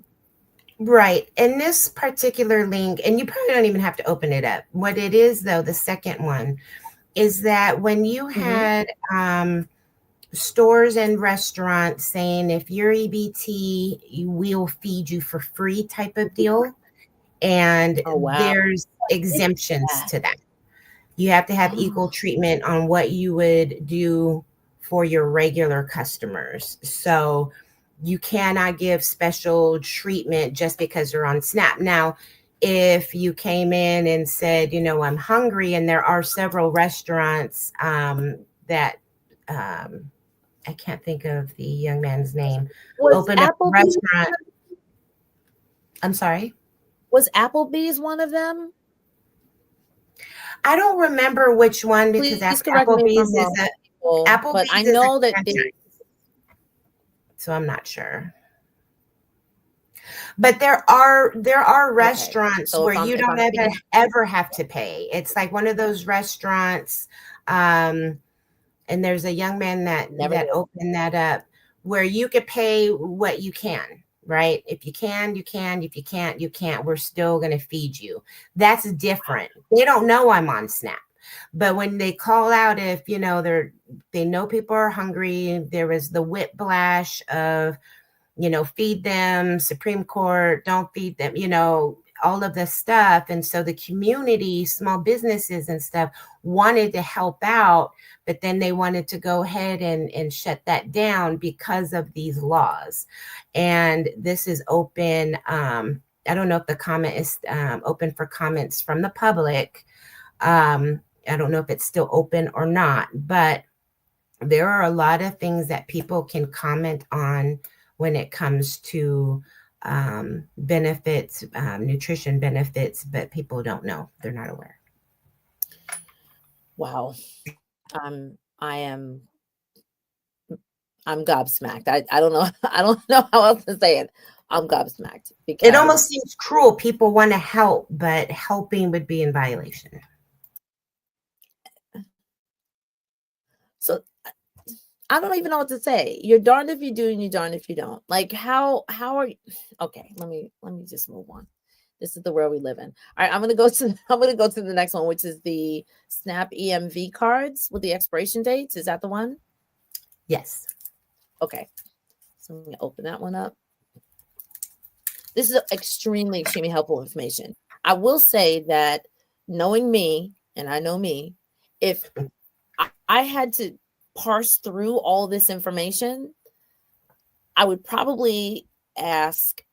Right. And this particular link, and you probably don't even have to open it up. What it is, though, the second one is that when you had stores and restaurants saying, if you're EBT, we'll feed you for free type of deal. And there's exemptions to that. You have to have equal treatment on what you would do for your regular customers. So you cannot give special treatment just because you're on SNAP. Now, if you came in and said, you know, I'm hungry, and there are several restaurants that I can't think of the young man's name, open up a restaurant. I'm sorry? Was Applebee's one of them? I don't remember which one, because Applebee's is Applebee's, but I know that so I'm not sure. But there are restaurants where you don't ever have to pay. It's like one of those restaurants, and there's a young man that opened that up, where you could pay what you can, right? If you can, you can. If you can't, you can't. We're still going to feed you. That's different. They don't know I'm on SNAP. But when they call out, if, you know, they know people are hungry, there was the whiplash of, you know, feed them, Supreme Court, don't feed them, you know, all of this stuff. And so the community, small businesses and stuff wanted to help out, but then they wanted to go ahead and shut that down because of these laws. And this is open. I don't know if the comment is open for comments from the public. I don't know if it's still open or not, but there are a lot of things that people can comment on when it comes to benefits, nutrition benefits, but people don't know. They're not aware. Wow. I'm gobsmacked. I don't know. I don't know how else to say it. I'm gobsmacked. Because it almost seems cruel. People want to help, but helping would be in violation. So I don't even know what to say. You're darned if you do and you're darned if you don't. Like, how are you? Okay, let me just move on. This is the world we live in. All right, I'm gonna go to the next one, which is the SNAP EMV cards with the expiration dates. Is that the one? Yes. Okay. So I'm gonna open that one up. This is extremely, extremely helpful information. I will say that, knowing me, and I know me, if I had to parse through all this information, I would probably ask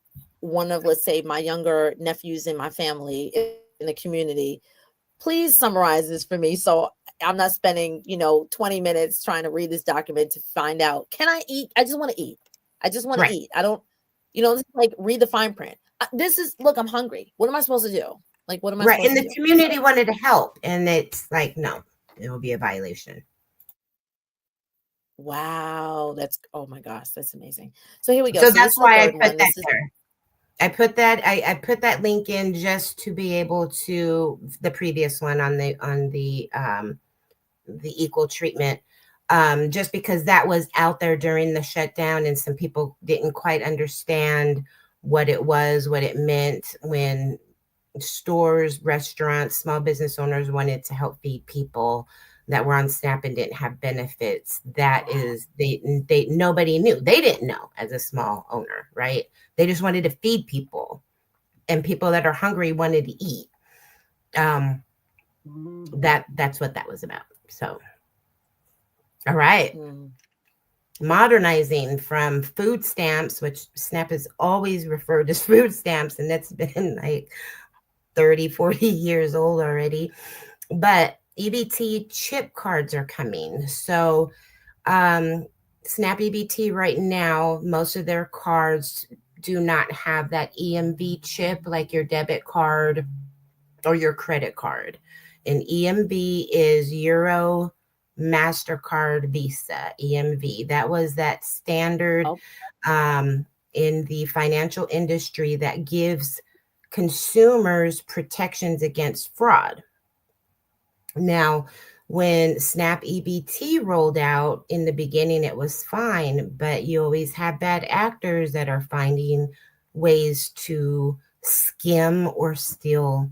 one of, let's say, my younger nephews in my family, in the community, please summarize this for me, so I'm not spending 20 minutes trying to read this document to find out, can I eat? I just want to eat. I just want to eat. I don't, this is like, read the fine print. Look, I'm hungry. What am I supposed to do? Like, what am I supposed to do? And the community wanted to help, and it's like, no, it will be a violation. Wow, oh my gosh, that's amazing. So here we go. So that's why I put that there. I put that link in just to be able to, the previous one on the equal treatment, just because that was out there during the shutdown, and some people didn't quite understand what it was, what it meant when stores, restaurants, small business owners wanted to help feed people. that were on SNAP and didn't have benefits. That is, they nobody knew. They didn't know as a small owner, right? They just wanted to feed people, and people that are hungry wanted to eat. That's what that was about. So, all right. Modernizing from food stamps, which SNAP has always referred as food stamps, and that's been like 30, 40 years old already. But EBT chip cards are coming. So SNAP EBT right now, most of their cards do not have that EMV chip like your debit card or your credit card. And EMV is Euro MasterCard Visa, EMV. That was that standard in the financial industry that gives consumers protections against fraud. Now, when SNAP EBT rolled out in the beginning, it was fine, but you always have bad actors that are finding ways to skim or steal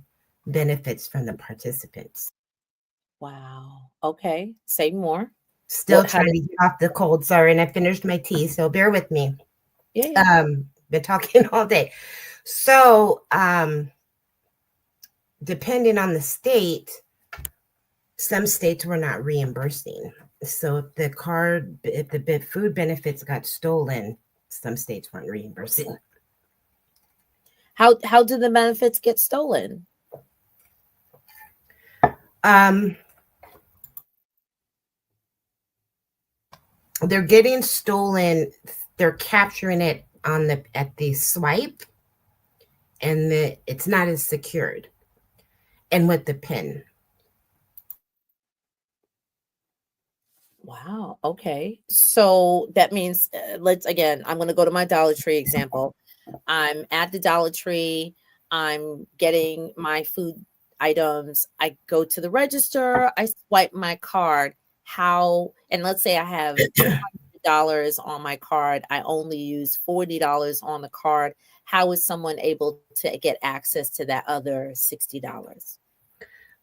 benefits from the participants. Wow. Okay. Say more. Still trying to get off the cold. Sorry, and I finished my tea, so bear with me. Yeah. Been talking all day. So, depending on the state, some states were not reimbursing. So if the food benefits got stolen, some states weren't reimbursing. How did the benefits get stolen? They're getting stolen. They're capturing it at the swipe, and it's not as secured. And with the PIN. Wow. Okay. So that means I'm going to go to my Dollar Tree example. I'm at the Dollar Tree. I'm getting my food items. I go to the register. I swipe my card. And let's say I have $200 on my card. I only use $40 on the card. How is someone able to get access to that other $60?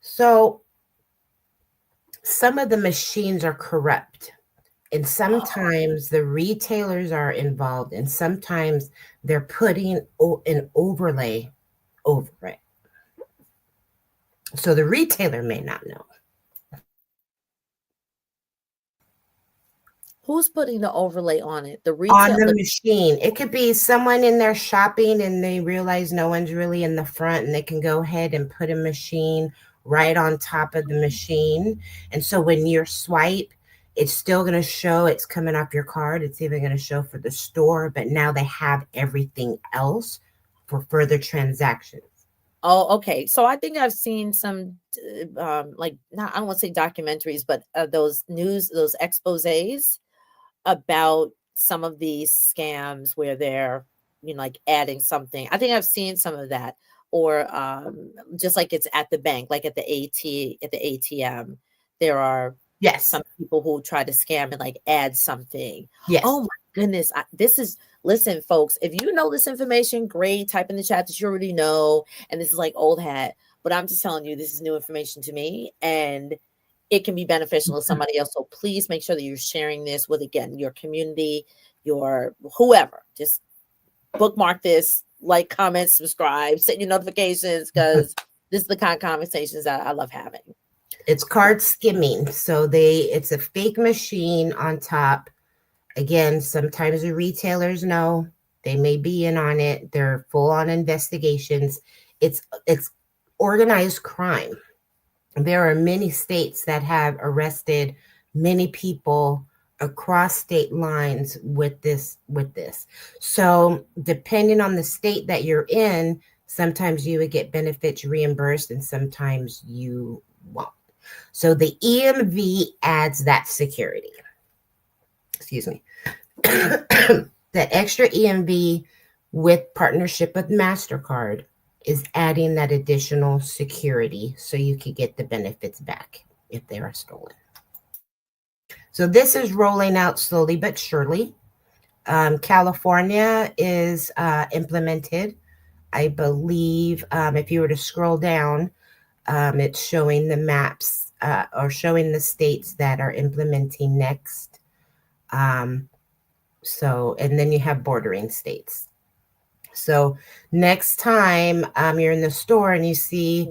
So some of the machines are corrupt, and sometimes the retailers are involved, and sometimes they're putting an overlay over it. So the retailer may not know. Who's putting the overlay on it? The retailer? On the machine. It could be someone in there shopping and they realize no one's really in the front, and they can go ahead and put a machine right on top of the machine. And so when you swipe, it's still going to show it's coming off your card. It's even going to show for the store, but now they have everything else for further transactions. Oh, okay. So I think I've seen some, I don't want to say documentaries, but those exposés about some of these scams where they're, like adding something. I think I've seen some of that, or just like it's at the bank, like at the ATM, there are some people who try to scam and like add something. Yes. Oh my goodness. Listen, folks, if you know this information, great. Type in the chat that you already know. And this is like old hat, but I'm just telling you, this is new information to me, and it can be beneficial to somebody else. So please make sure that you're sharing this with, again, your community, your whoever. Just bookmark this, like, comment, subscribe, set your notifications, because this is the kind of conversations that I love having. It's card skimming. So it's a fake machine on top. Again, sometimes the retailers know, they may be in on it. They're full on investigations. It's organized crime. There are many states that have arrested many people across state lines with this. So depending on the state that you're in, sometimes you would get benefits reimbursed and sometimes you won't. So the EMV adds that security. Excuse me. That extra EMV with partnership with MasterCard is adding that additional security so you can get the benefits back if they are stolen. So this is rolling out slowly but surely. California is implemented. I believe if you were to scroll down, it's showing the maps or showing the states that are implementing next. So, and then you have bordering states. So next time you're in the store and you see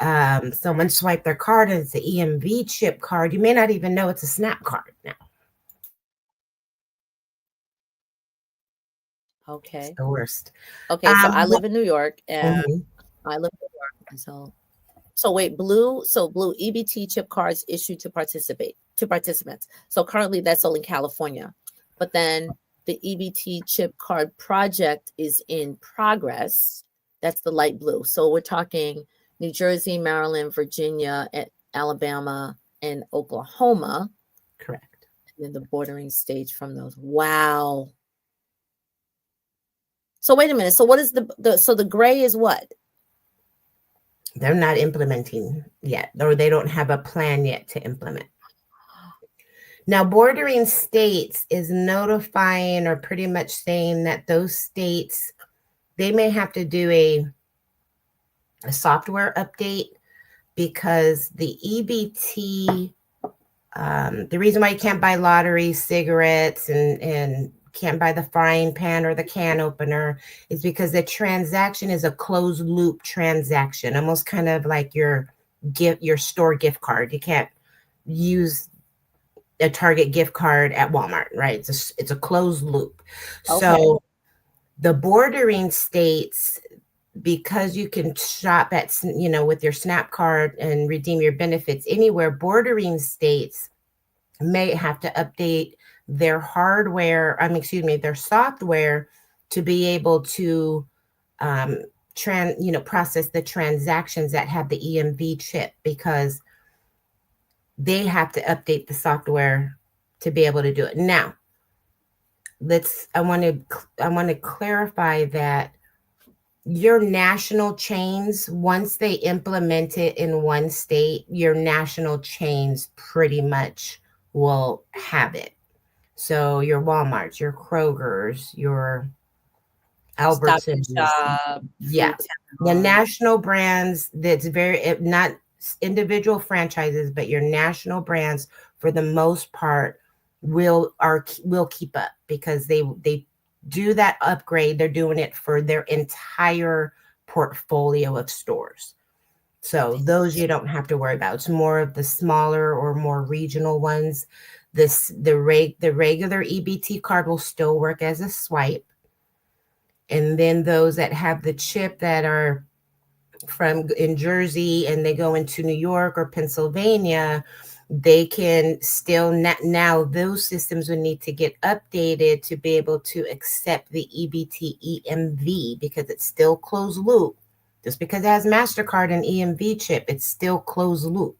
someone swipe their card and it's an EMV chip card, you may not even know it's a SNAP card now. Okay. It's the worst. Okay, so I live in New York, and Mhm. I live in New York, and so wait, blue EBT chip cards issued to participants. So currently that's only California, but then the EBT chip card project is in progress. That's the light blue. So we're talking New Jersey, Maryland, Virginia, Alabama, and Oklahoma. Correct. And then the bordering states from those. Wow. So wait a minute. So what is the gray is what? They're not implementing yet, or they don't have a plan yet to implement. Now, bordering states is notifying or pretty much saying that those states, they may have to do a software update because the EBT, the reason why you can't buy lottery cigarettes and can't buy the frying pan or the can opener is because the transaction is a closed loop transaction, almost kind of like your store gift card. You can't use a Target gift card at Walmart, right? It's a closed loop. Okay. So the bordering states, because you can shop at, with your SNAP card and redeem your benefits anywhere, bordering states may have to update their their software to be able to process the transactions that have the EMV chip, because they have to update the software to be able to do it. Now, I want to clarify that your national chains, once they implement it in one state, your national chains pretty much will have it. So your Walmarts, your Krogers, your Stop and Albertsons, Shop, yeah, the Food national brands, that's not individual franchises, but your national brands for the most part will keep up, because they do that upgrade. They're doing it for their entire portfolio of stores. So those you don't have to worry about. It's more of the smaller or more regional ones. The regular EBT card will still work as a swipe. And then those that have the chip that are from in Jersey and they go into New York or Pennsylvania, they can still now those systems would need to get updated to be able to accept the EBT EMV, because it's still closed loop. Just because it has MasterCard and EMV chip, it's still closed loop.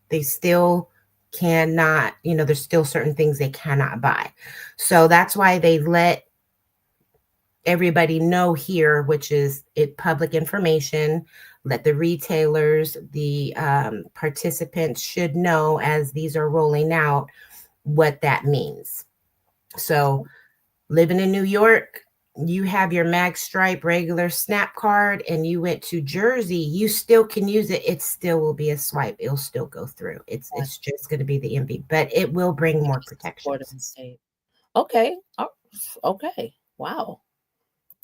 They still cannot, there's still certain things they cannot buy. So that's why they let everybody know here, which is public information. Let the retailers, the participants should know as these are rolling out what that means. So living in New York, you have your Mag Stripe regular SNAP card and you went to Jersey, you still can use it. It still will be a swipe. It'll still go through. It's just going to be the MB, but it will bring more protections. Okay. Oh, okay. Wow.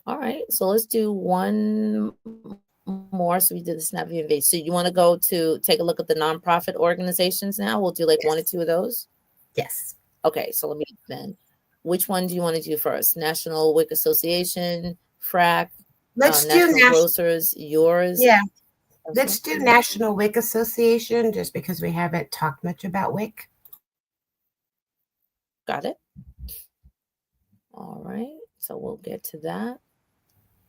All right. So let's do one more. So we did the SNAP VMV. So you want to go to take a look at the nonprofit organizations now? We'll do like one or two of those. Yes. Okay. So let me then. Which one do you want to do first? National WIC Association, FRAC, Let's do National Grocers, yours? Yeah. Let's do National WIC Association, just because we haven't talked much about WIC. Got it. All right. So we'll get to that.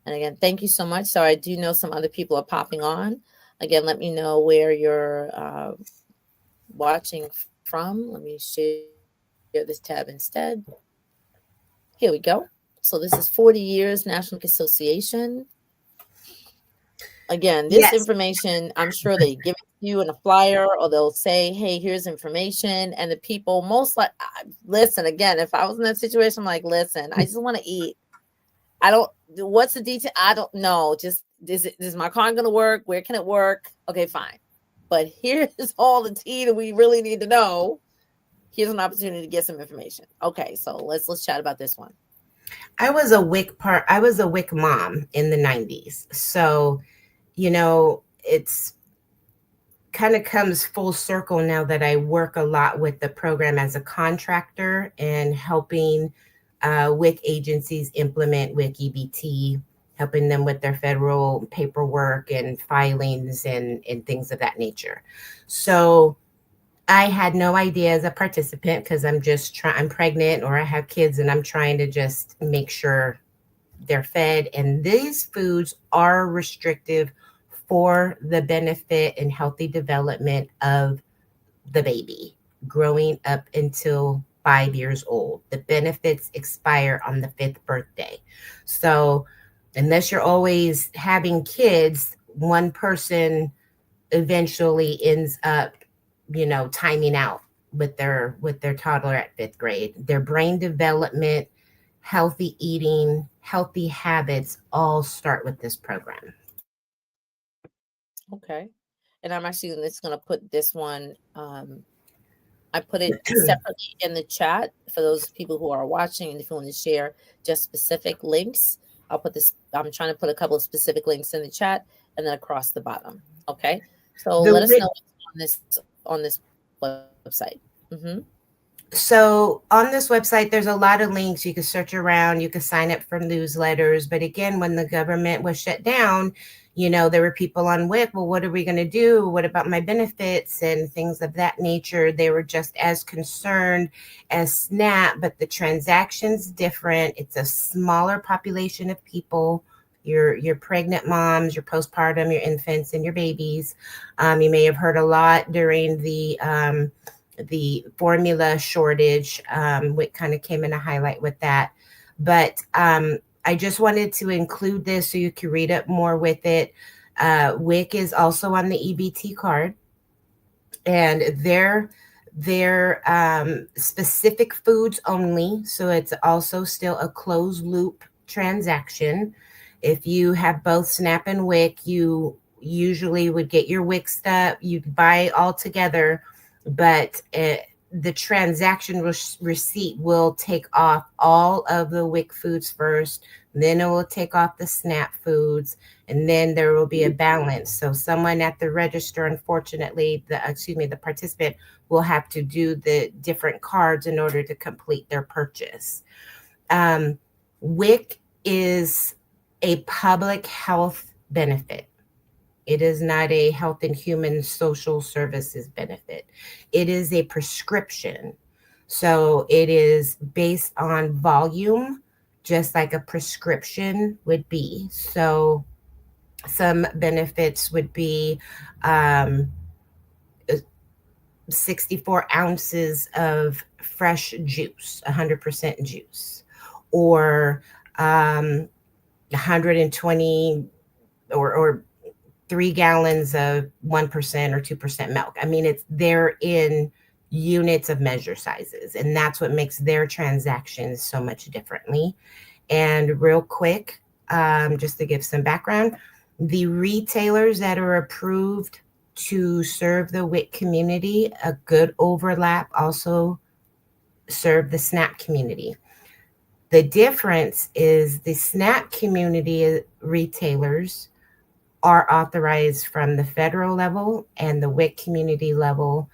And again, thank you so much. So I do know some other people are popping on. Again, let me know where you're watching from. Let me share this tab instead. Here we go. So this is 40 years National Association. Again, this information, I'm sure they give it to you in a flyer, or they'll say, hey, here's information. And the people most like, listen, again, if I was in that situation, I'm like, listen, I just want to eat. What's the detail? I don't know. Just, is my card going to work? Where can it work? Okay, fine. but here's all the tea that we really need to know. Here's an opportunity to get some information. Okay, so let's chat about this one. I was a WIC mom in the 90s. So, it's kind of comes full circle now that I work a lot with the program as a contractor and helping WIC agencies implement WIC EBT, helping them with their federal paperwork and filings and things of that nature. So I had no idea as a participant because I'm pregnant or I have kids and I'm trying to just make sure they're fed. And these foods are restrictive for the benefit and healthy development of the baby growing up until 5 years old. The benefits expire on the 5th birthday. So unless you're always having kids, one person eventually ends up, timing out with their toddler at 5th grade. Their brain development, healthy eating, healthy habits all start with this program. Okay. And I'm actually just going to put this one, I put it separately in the chat for those people who are watching. And if you want to share just specific links, I'm trying to put a couple of specific links in the chat and then across the bottom. Okay. So let us know on this website. Mm-hmm. So on this website, there's a lot of links. You can search around, you can sign up for newsletters. But again, when the government was shut down, there were people on WIC. Well, what are we going to do? What about my benefits and things of that nature? They were just as concerned as SNAP, but the transaction's different. It's a smaller population of people. Your pregnant moms, your postpartum, your infants, and your babies. You may have heard a lot during the formula shortage. WIC kind of came in a highlight with that. But I just wanted to include this so you can read up more with it. WIC is also on the EBT card, and they're specific foods only. So it's also still a closed loop transaction. If you have both SNAP and WIC, you usually would get your WIC stuff, you'd buy all together, but the transaction receipt will take off all of the WIC foods first, then it will take off the SNAP foods, and then there will be a balance. So someone at the register, unfortunately, the participant will have to do the different cards in order to complete their purchase. WIC is a public health benefit. It is not a health and human social services benefit. It is a prescription. So it is based on volume, just like a prescription would be. So some benefits would be 64 ounces of fresh juice, 100% juice, or 120 or 3 gallons of 1% or 2% milk. I mean, they're in units of measure sizes, and that's what makes their transactions so much differently. And real quick, just to give some background, the retailers that are approved to serve the WIC community, a good overlap also serve the SNAP community. The difference is the SNAP community retailers are authorized from the federal level, and the WIC community level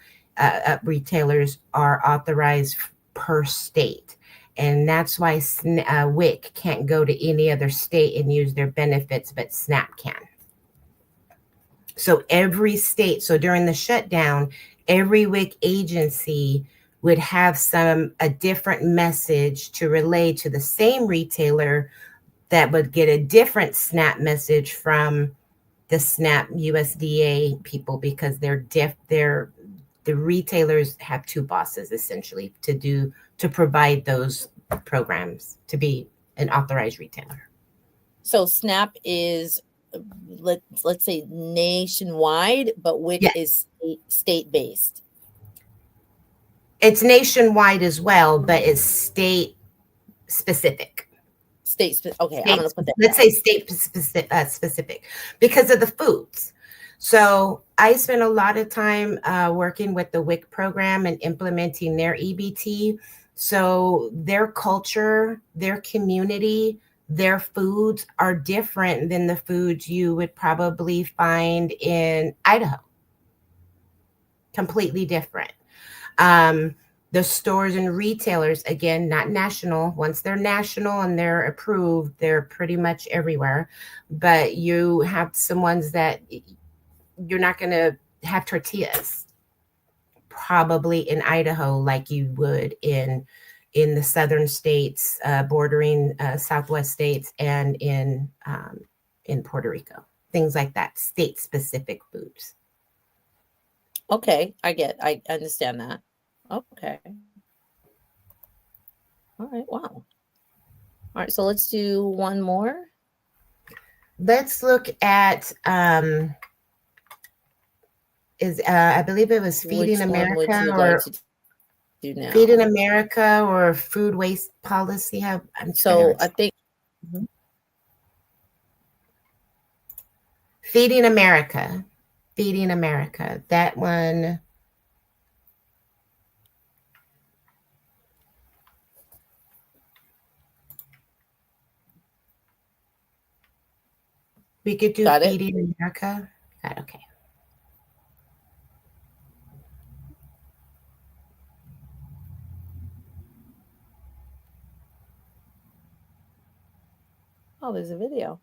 retailers are authorized per state. And that's why WIC can't go to any other state and use their benefits, but SNAP can. So every state, so during the shutdown, every WIC agency would have a different message to relay to the same retailer that would get a different SNAP message from the SNAP USDA people, because the retailers have two bosses essentially to provide those programs to be an authorized retailer. So SNAP is let's say nationwide, but WIC is state based. It's nationwide as well, but it's state specific. Okay, I'm going to put that. Let's say state specific because of the foods. So I spent a lot of time working with the WIC program and implementing their EBT. So their culture, their community, their foods are different than the foods you would probably find in Idaho. Completely different. Um, the stores and retailers, again, not national. Once they're national and they're approved, they're pretty much everywhere. But you have some ones that you're not going to have tortillas probably in Idaho like you would in the southern states, bordering southwest states, and in Puerto Rico. Things like that, state specific foods. Okay, I understand that. Okay. All right, wow. All right, so let's do one more. Let's look at I believe it was Feeding Which one would America you or like to do now? Feeding America or Food Waste Policy. So I think Feeding America. Feeding America. That one. We could do got it. Feeding America. Okay. Oh, there's a video.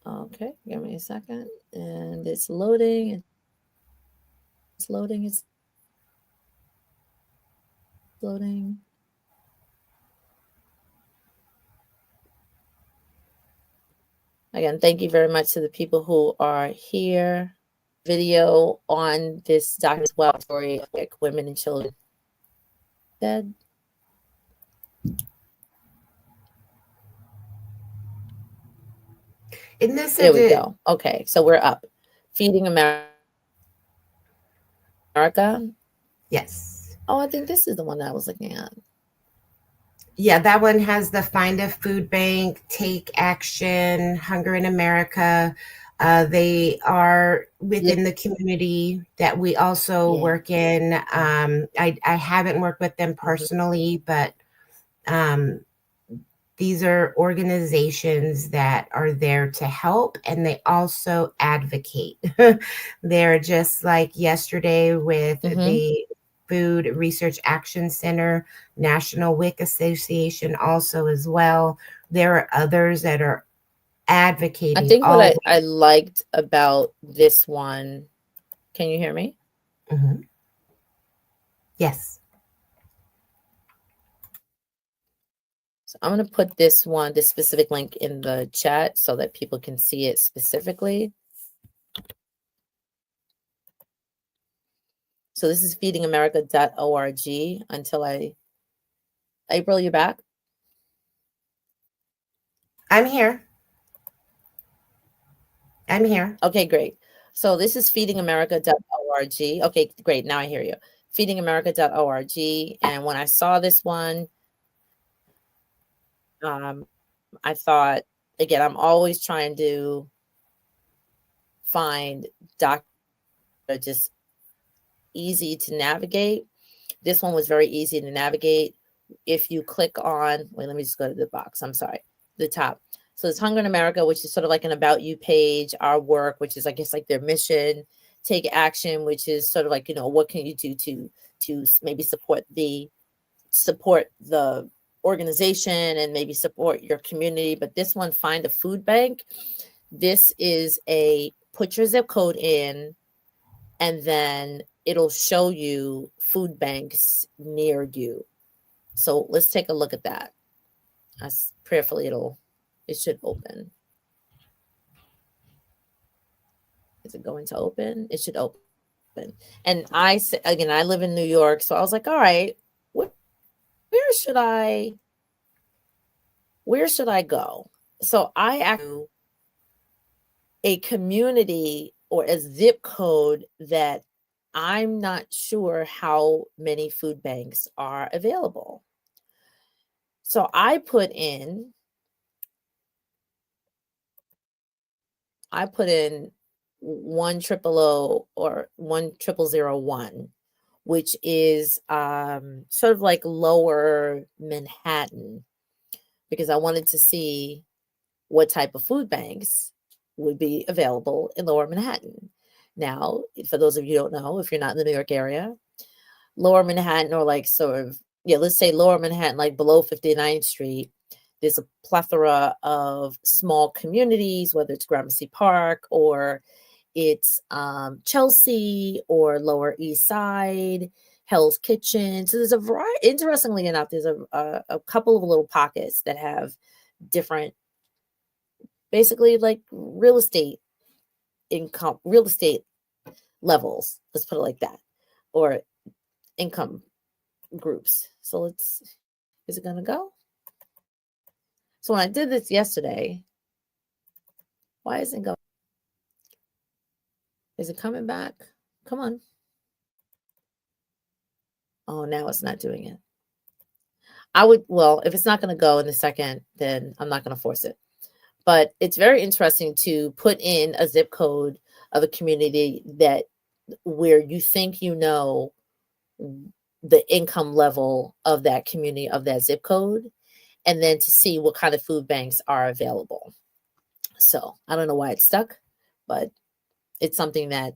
Okay, give me a second. And it's loading. It's loading. It's loading. Again, thank you very much to the people who are here. Video on this document as well, story of women and children dead. There we go. Okay, so we're up. Feeding America. Yes. Oh, I think this is the one that I was looking at. Yeah, that one has the Find a Food Bank, Take Action, Hunger in America. They are within the community that we also work in. I haven't worked with them personally, but these are organizations that are there to help, and they also advocate. They're just like yesterday with the Food Research Action Center, National WIC Association also as well. There are others that are advocating. I think what I liked about this one, can you hear me? Mm-hmm. Yes. So I'm going to put this specific link in the chat so that people can see it specifically. So this is feedingamerica.org until April, you back? I'm here. Okay, great. So this is feedingamerica.org. Okay, great. Now I hear you. Feedingamerica.org. And when I saw this one, I thought, again, I'm always trying to find documents that are just easy to navigate. This one was very easy to navigate. If you click on, wait, let me just go to the box. I'm sorry, the top. So it's Hunger in America, which is sort of like an About You page, Our Work, which is, I guess, like their mission, Take Action, which is sort of like, what can you do to maybe support the organization and maybe support your community. But this one, Find a Food Bank. This is put your zip code in, and then it'll show you food banks near you. So let's take a look at that. Prayerfully, it should open. Is it going to open? It should open. And I live in New York, so I was like, all right, where should I go? So I actually a community or a zip code that I'm not sure how many food banks are available. So I put in I put in 100 or 10001, which is sort of like lower Manhattan, because I wanted to see what type of food banks would be available in lower Manhattan. Now, for those of you who don't know, if you're not in the New York area, lower Manhattan, or like sort of, yeah, let's say lower Manhattan, like below 59th Street, there's a plethora of small communities, whether it's Gramercy Park or it's Chelsea or Lower East Side, Hell's Kitchen. So there's a variety. Interestingly enough, there's a couple of little pockets that have different, basically like real estate income, real estate levels. Let's put it like that, or income groups. So is it gonna go? So when I did this yesterday, why isn't it going? Is it coming back? Come on. Oh, now it's not doing it. Well, if it's not going to go in a second, then I'm not going to force it. But it's very interesting to put in a zip code of a community where you think you know the income level of that community, of that zip code, and then to see what kind of food banks are available. So I don't know why it's stuck, but it's something that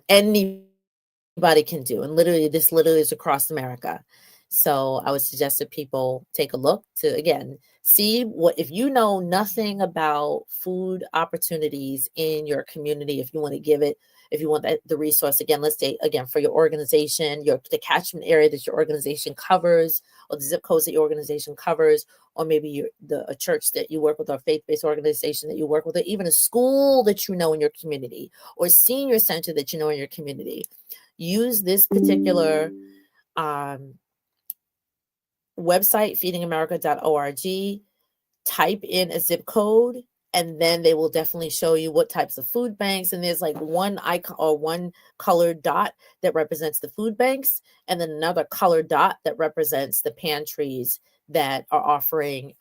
anybody can do. And this literally is across America. So I would suggest that people take a look to, again, see if you know nothing about food opportunities in your community, if you want to give it, if you want the resource, again, let's say, again, for your organization, the catchment area that your organization covers, or the zip codes that your organization covers, or maybe a church that you work with, or a faith-based organization that you work with, or even a school that you know in your community, or a senior center that you know in your community. Use this particular website, feedingamerica.org, type in a zip code, and then they will definitely show you what types of food banks. And there's like one icon or one colored dot that represents the food banks, and then another colored dot that represents the pantries that are offering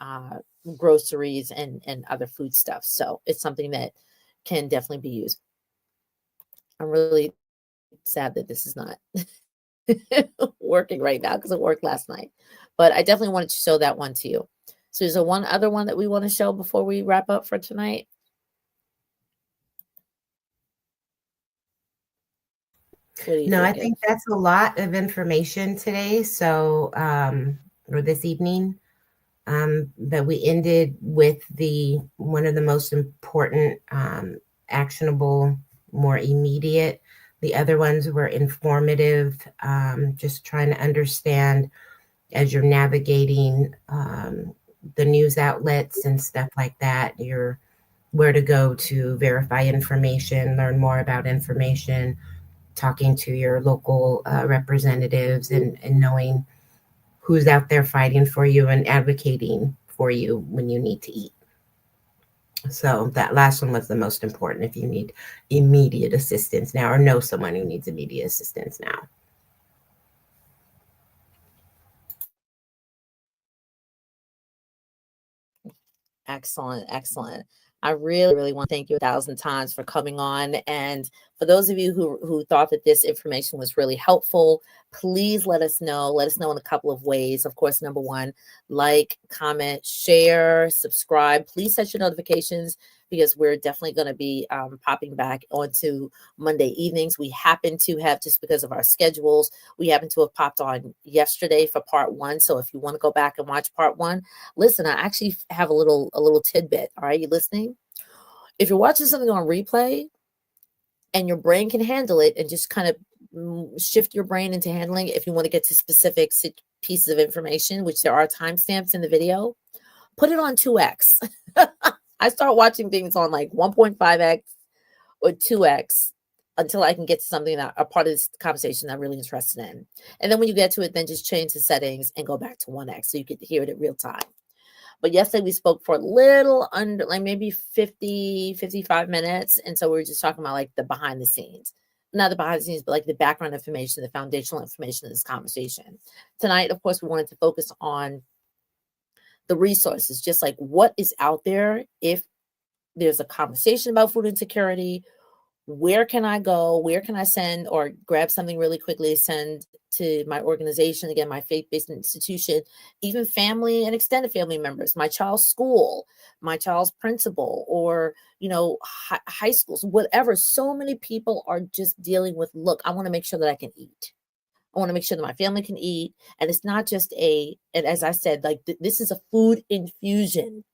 groceries and other food stuff. So it's something that can definitely be used. I'm really sad that this is not working right now, because it worked last night, but I definitely wanted to show that one to you. So is there one other one that we want to show before we wrap up for tonight? No, I think that's a lot of information today. So, or this evening, that we ended with one of the most important, actionable, more immediate. The other ones were informative, just trying to understand as you're navigating the news outlets and stuff like that, where to go to verify information, learn more about information, talking to your local representatives, and knowing who's out there fighting for you and advocating for you when you need to eat. So that last one was the most important if you need immediate assistance now, or know someone who needs immediate assistance now. Excellent, excellent. I really, really want to thank you 1,000 times for coming on. And for those of you who thought that this information was really helpful, please let us know. Let us know in a couple of ways. Of course, number one, like, comment, share, subscribe. Please set your notifications, because we're definitely going to be popping back onto Monday evenings. We happen to have, just because of our schedules, we happen to have popped on yesterday for part one. So if you want to go back and watch part one, listen, I actually have a little tidbit. All right, you listening? If you're watching something on replay and your brain can handle it, and just kind of shift your brain into handling it, if you want to get to specific pieces of information, which there are timestamps in the video, put it on 2x. I start watching things on like 1.5x or 2x until I can get to something that a part of this conversation that I'm really interested in. And then when you get to it, then just change the settings and go back to 1x so you can hear it in real time. But yesterday we spoke for a little under, like maybe 50, 55 minutes. And so we were just talking about like the behind the scenes. Not the behind the scenes, but like the background information, the foundational information of this conversation. Tonight, of course, we wanted to focus on the resources, just like what is out there if there's a conversation about food insecurity. Where can I go? Where can I send or grab something really quickly, send to my organization, again, my faith-based institution, even family and extended family members, my child's school, my child's principal, or, high schools, whatever. So many people are just dealing with, look, I want to make sure that I can eat. I want to make sure that my family can eat. And it's not just and as I said, like this is a food infusion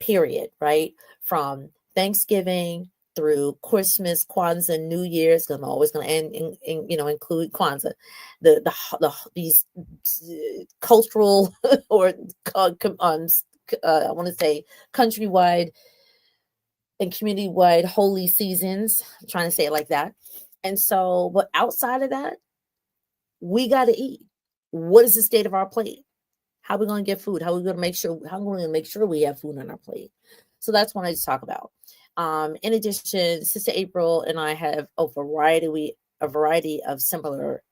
period, right? From Thanksgiving through Christmas, Kwanzaa, New Year's, because I'm always going to include Kwanzaa, these cultural or I want to say countrywide and community-wide holy seasons. I'm trying to say it like that. And so, but outside of that, we got to eat. What is the state of our plate? How are we going to get food? How are we going to make sure we have food on our plate? So that's what I just talk about. In addition, Sister April and I have a variety of similar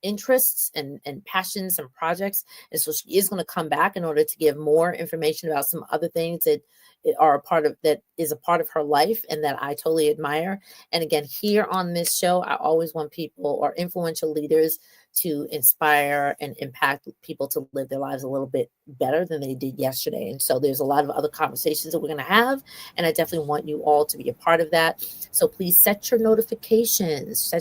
interests and passions and projects. And so she is going to come back in order to give more information about some other things that is a part of her life and that I totally admire. And again, here on this show, I always want people or influential leaders to inspire and impact people to live their lives a little bit better than they did yesterday. And so there's a lot of other conversations that we're going to have, and I definitely want you all to be a part of that. So please set your notifications.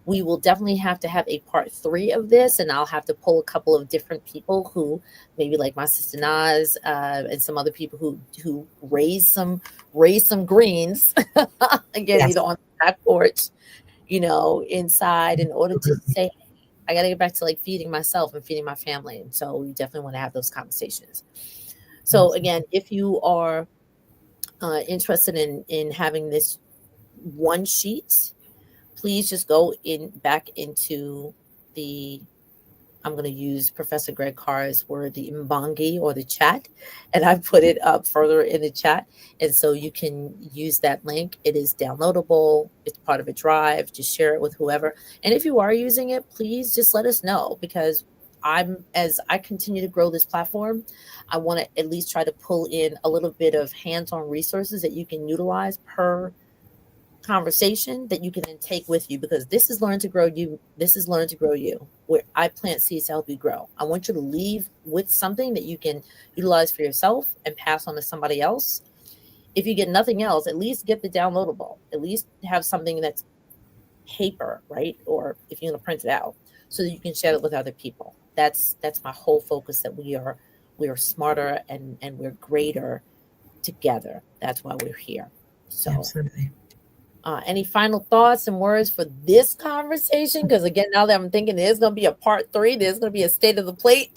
We will definitely have to have a part 3 of this, and I'll have to pull a couple of different people who maybe like my sister Naz and some other people who raise some greens again, Yes. either on the back porch, inside, in order to say, I got to get back to like feeding myself and feeding my family. And so we definitely want to have those conversations. So again, if you are interested in having this one sheet, please just go back into I'm going to use Professor Greg Carr's word, the Mbangi or the chat, and I put it up further in the chat. And so you can use that link. It is downloadable. It's part of a drive. Just share it with whoever. And if you are using it, please just let us know, because as I continue to grow this platform, I want to at least try to pull in a little bit of hands-on resources that you can utilize per conversation that you can then take with you, because this is Learn to Grow You. This is Learn to Grow You, where I plant seeds to help you grow. I want you to leave with something that you can utilize for yourself and pass on to somebody else. If you get nothing else, at least get the downloadable. At least have something that's paper, right? Or if you're going to print it out, so that you can share it with other people. That's my whole focus, that we are smarter and we're greater together. That's why we're here. So Absolutely. Any final thoughts and words for this conversation? Because again, now that I'm thinking there's going to be a part 3, there's going to be a state of the plate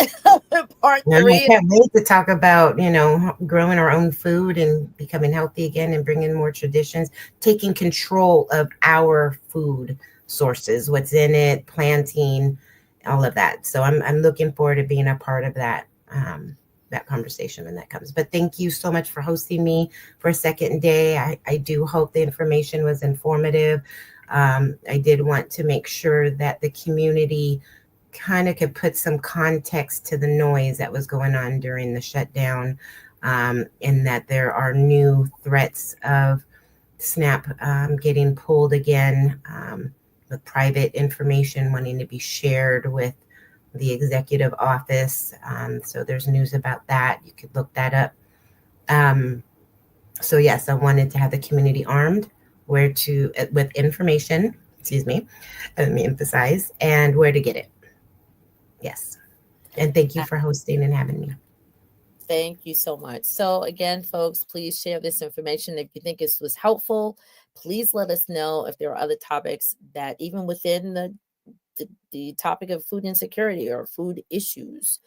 part 3. I can't wait to talk about, growing our own food and becoming healthy again and bringing more traditions, taking control of our food sources, what's in it, planting, all of that. So I'm looking forward to being a part of that conversation when that comes. But thank you so much for hosting me for a second day. I do hope the information was informative. I did want to make sure that the community kind of could put some context to the noise that was going on during the shutdown, and that there are new threats of SNAP getting pulled again, with private information wanting to be shared with the executive office. So there's news about that. You could look that up. So yes, I wanted to have the community armed with information, let me emphasize, and where to get it. Yes. And thank you for hosting and having me. Thank you so much. So again, folks, please share this information. If you think this was helpful, please let us know if there are other topics that even within the topic of food insecurity or food issues,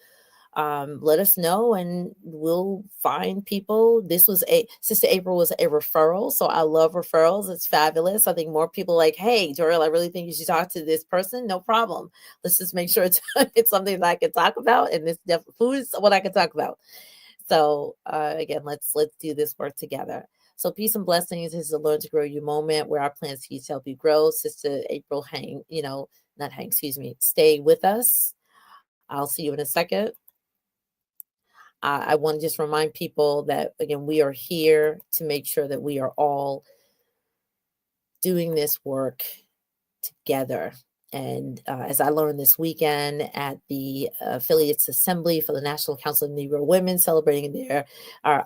let us know and we'll find people. Sister April was a referral, so I love referrals. It's fabulous. I think more people like, hey, Doriel, I really think you should talk to this person. No problem. Let's just make sure it's something that I can talk about, and this food is what I can talk about. So again, let's do this work together. So peace and blessings. This is a Learn to Grow You moment where our plans seeds help you grow. Sister April, stay with us. I'll see you in a second. I want to just remind people that, again, we are here to make sure that we are all doing this work together. And as I learned this weekend at the Affiliates Assembly for the National Council of Negro Women, celebrating our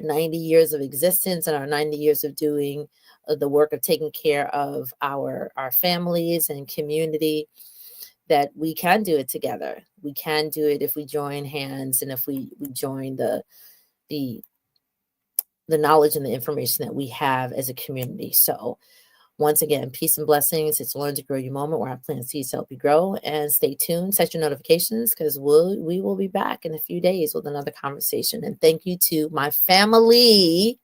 90 years of existence and our 90 years of doing the work of taking care of our families and community, that we can do it together. We can do it if we join hands and if we join the knowledge and the information that we have as a community. So once again, peace and blessings. It's Learn to Grow You moment where I plant seeds to help you grow. And stay tuned, set your notifications, because we will be back in a few days with another conversation. And thank you to my family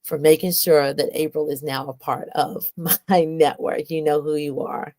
for making sure that April is now a part of my network. You know who you are.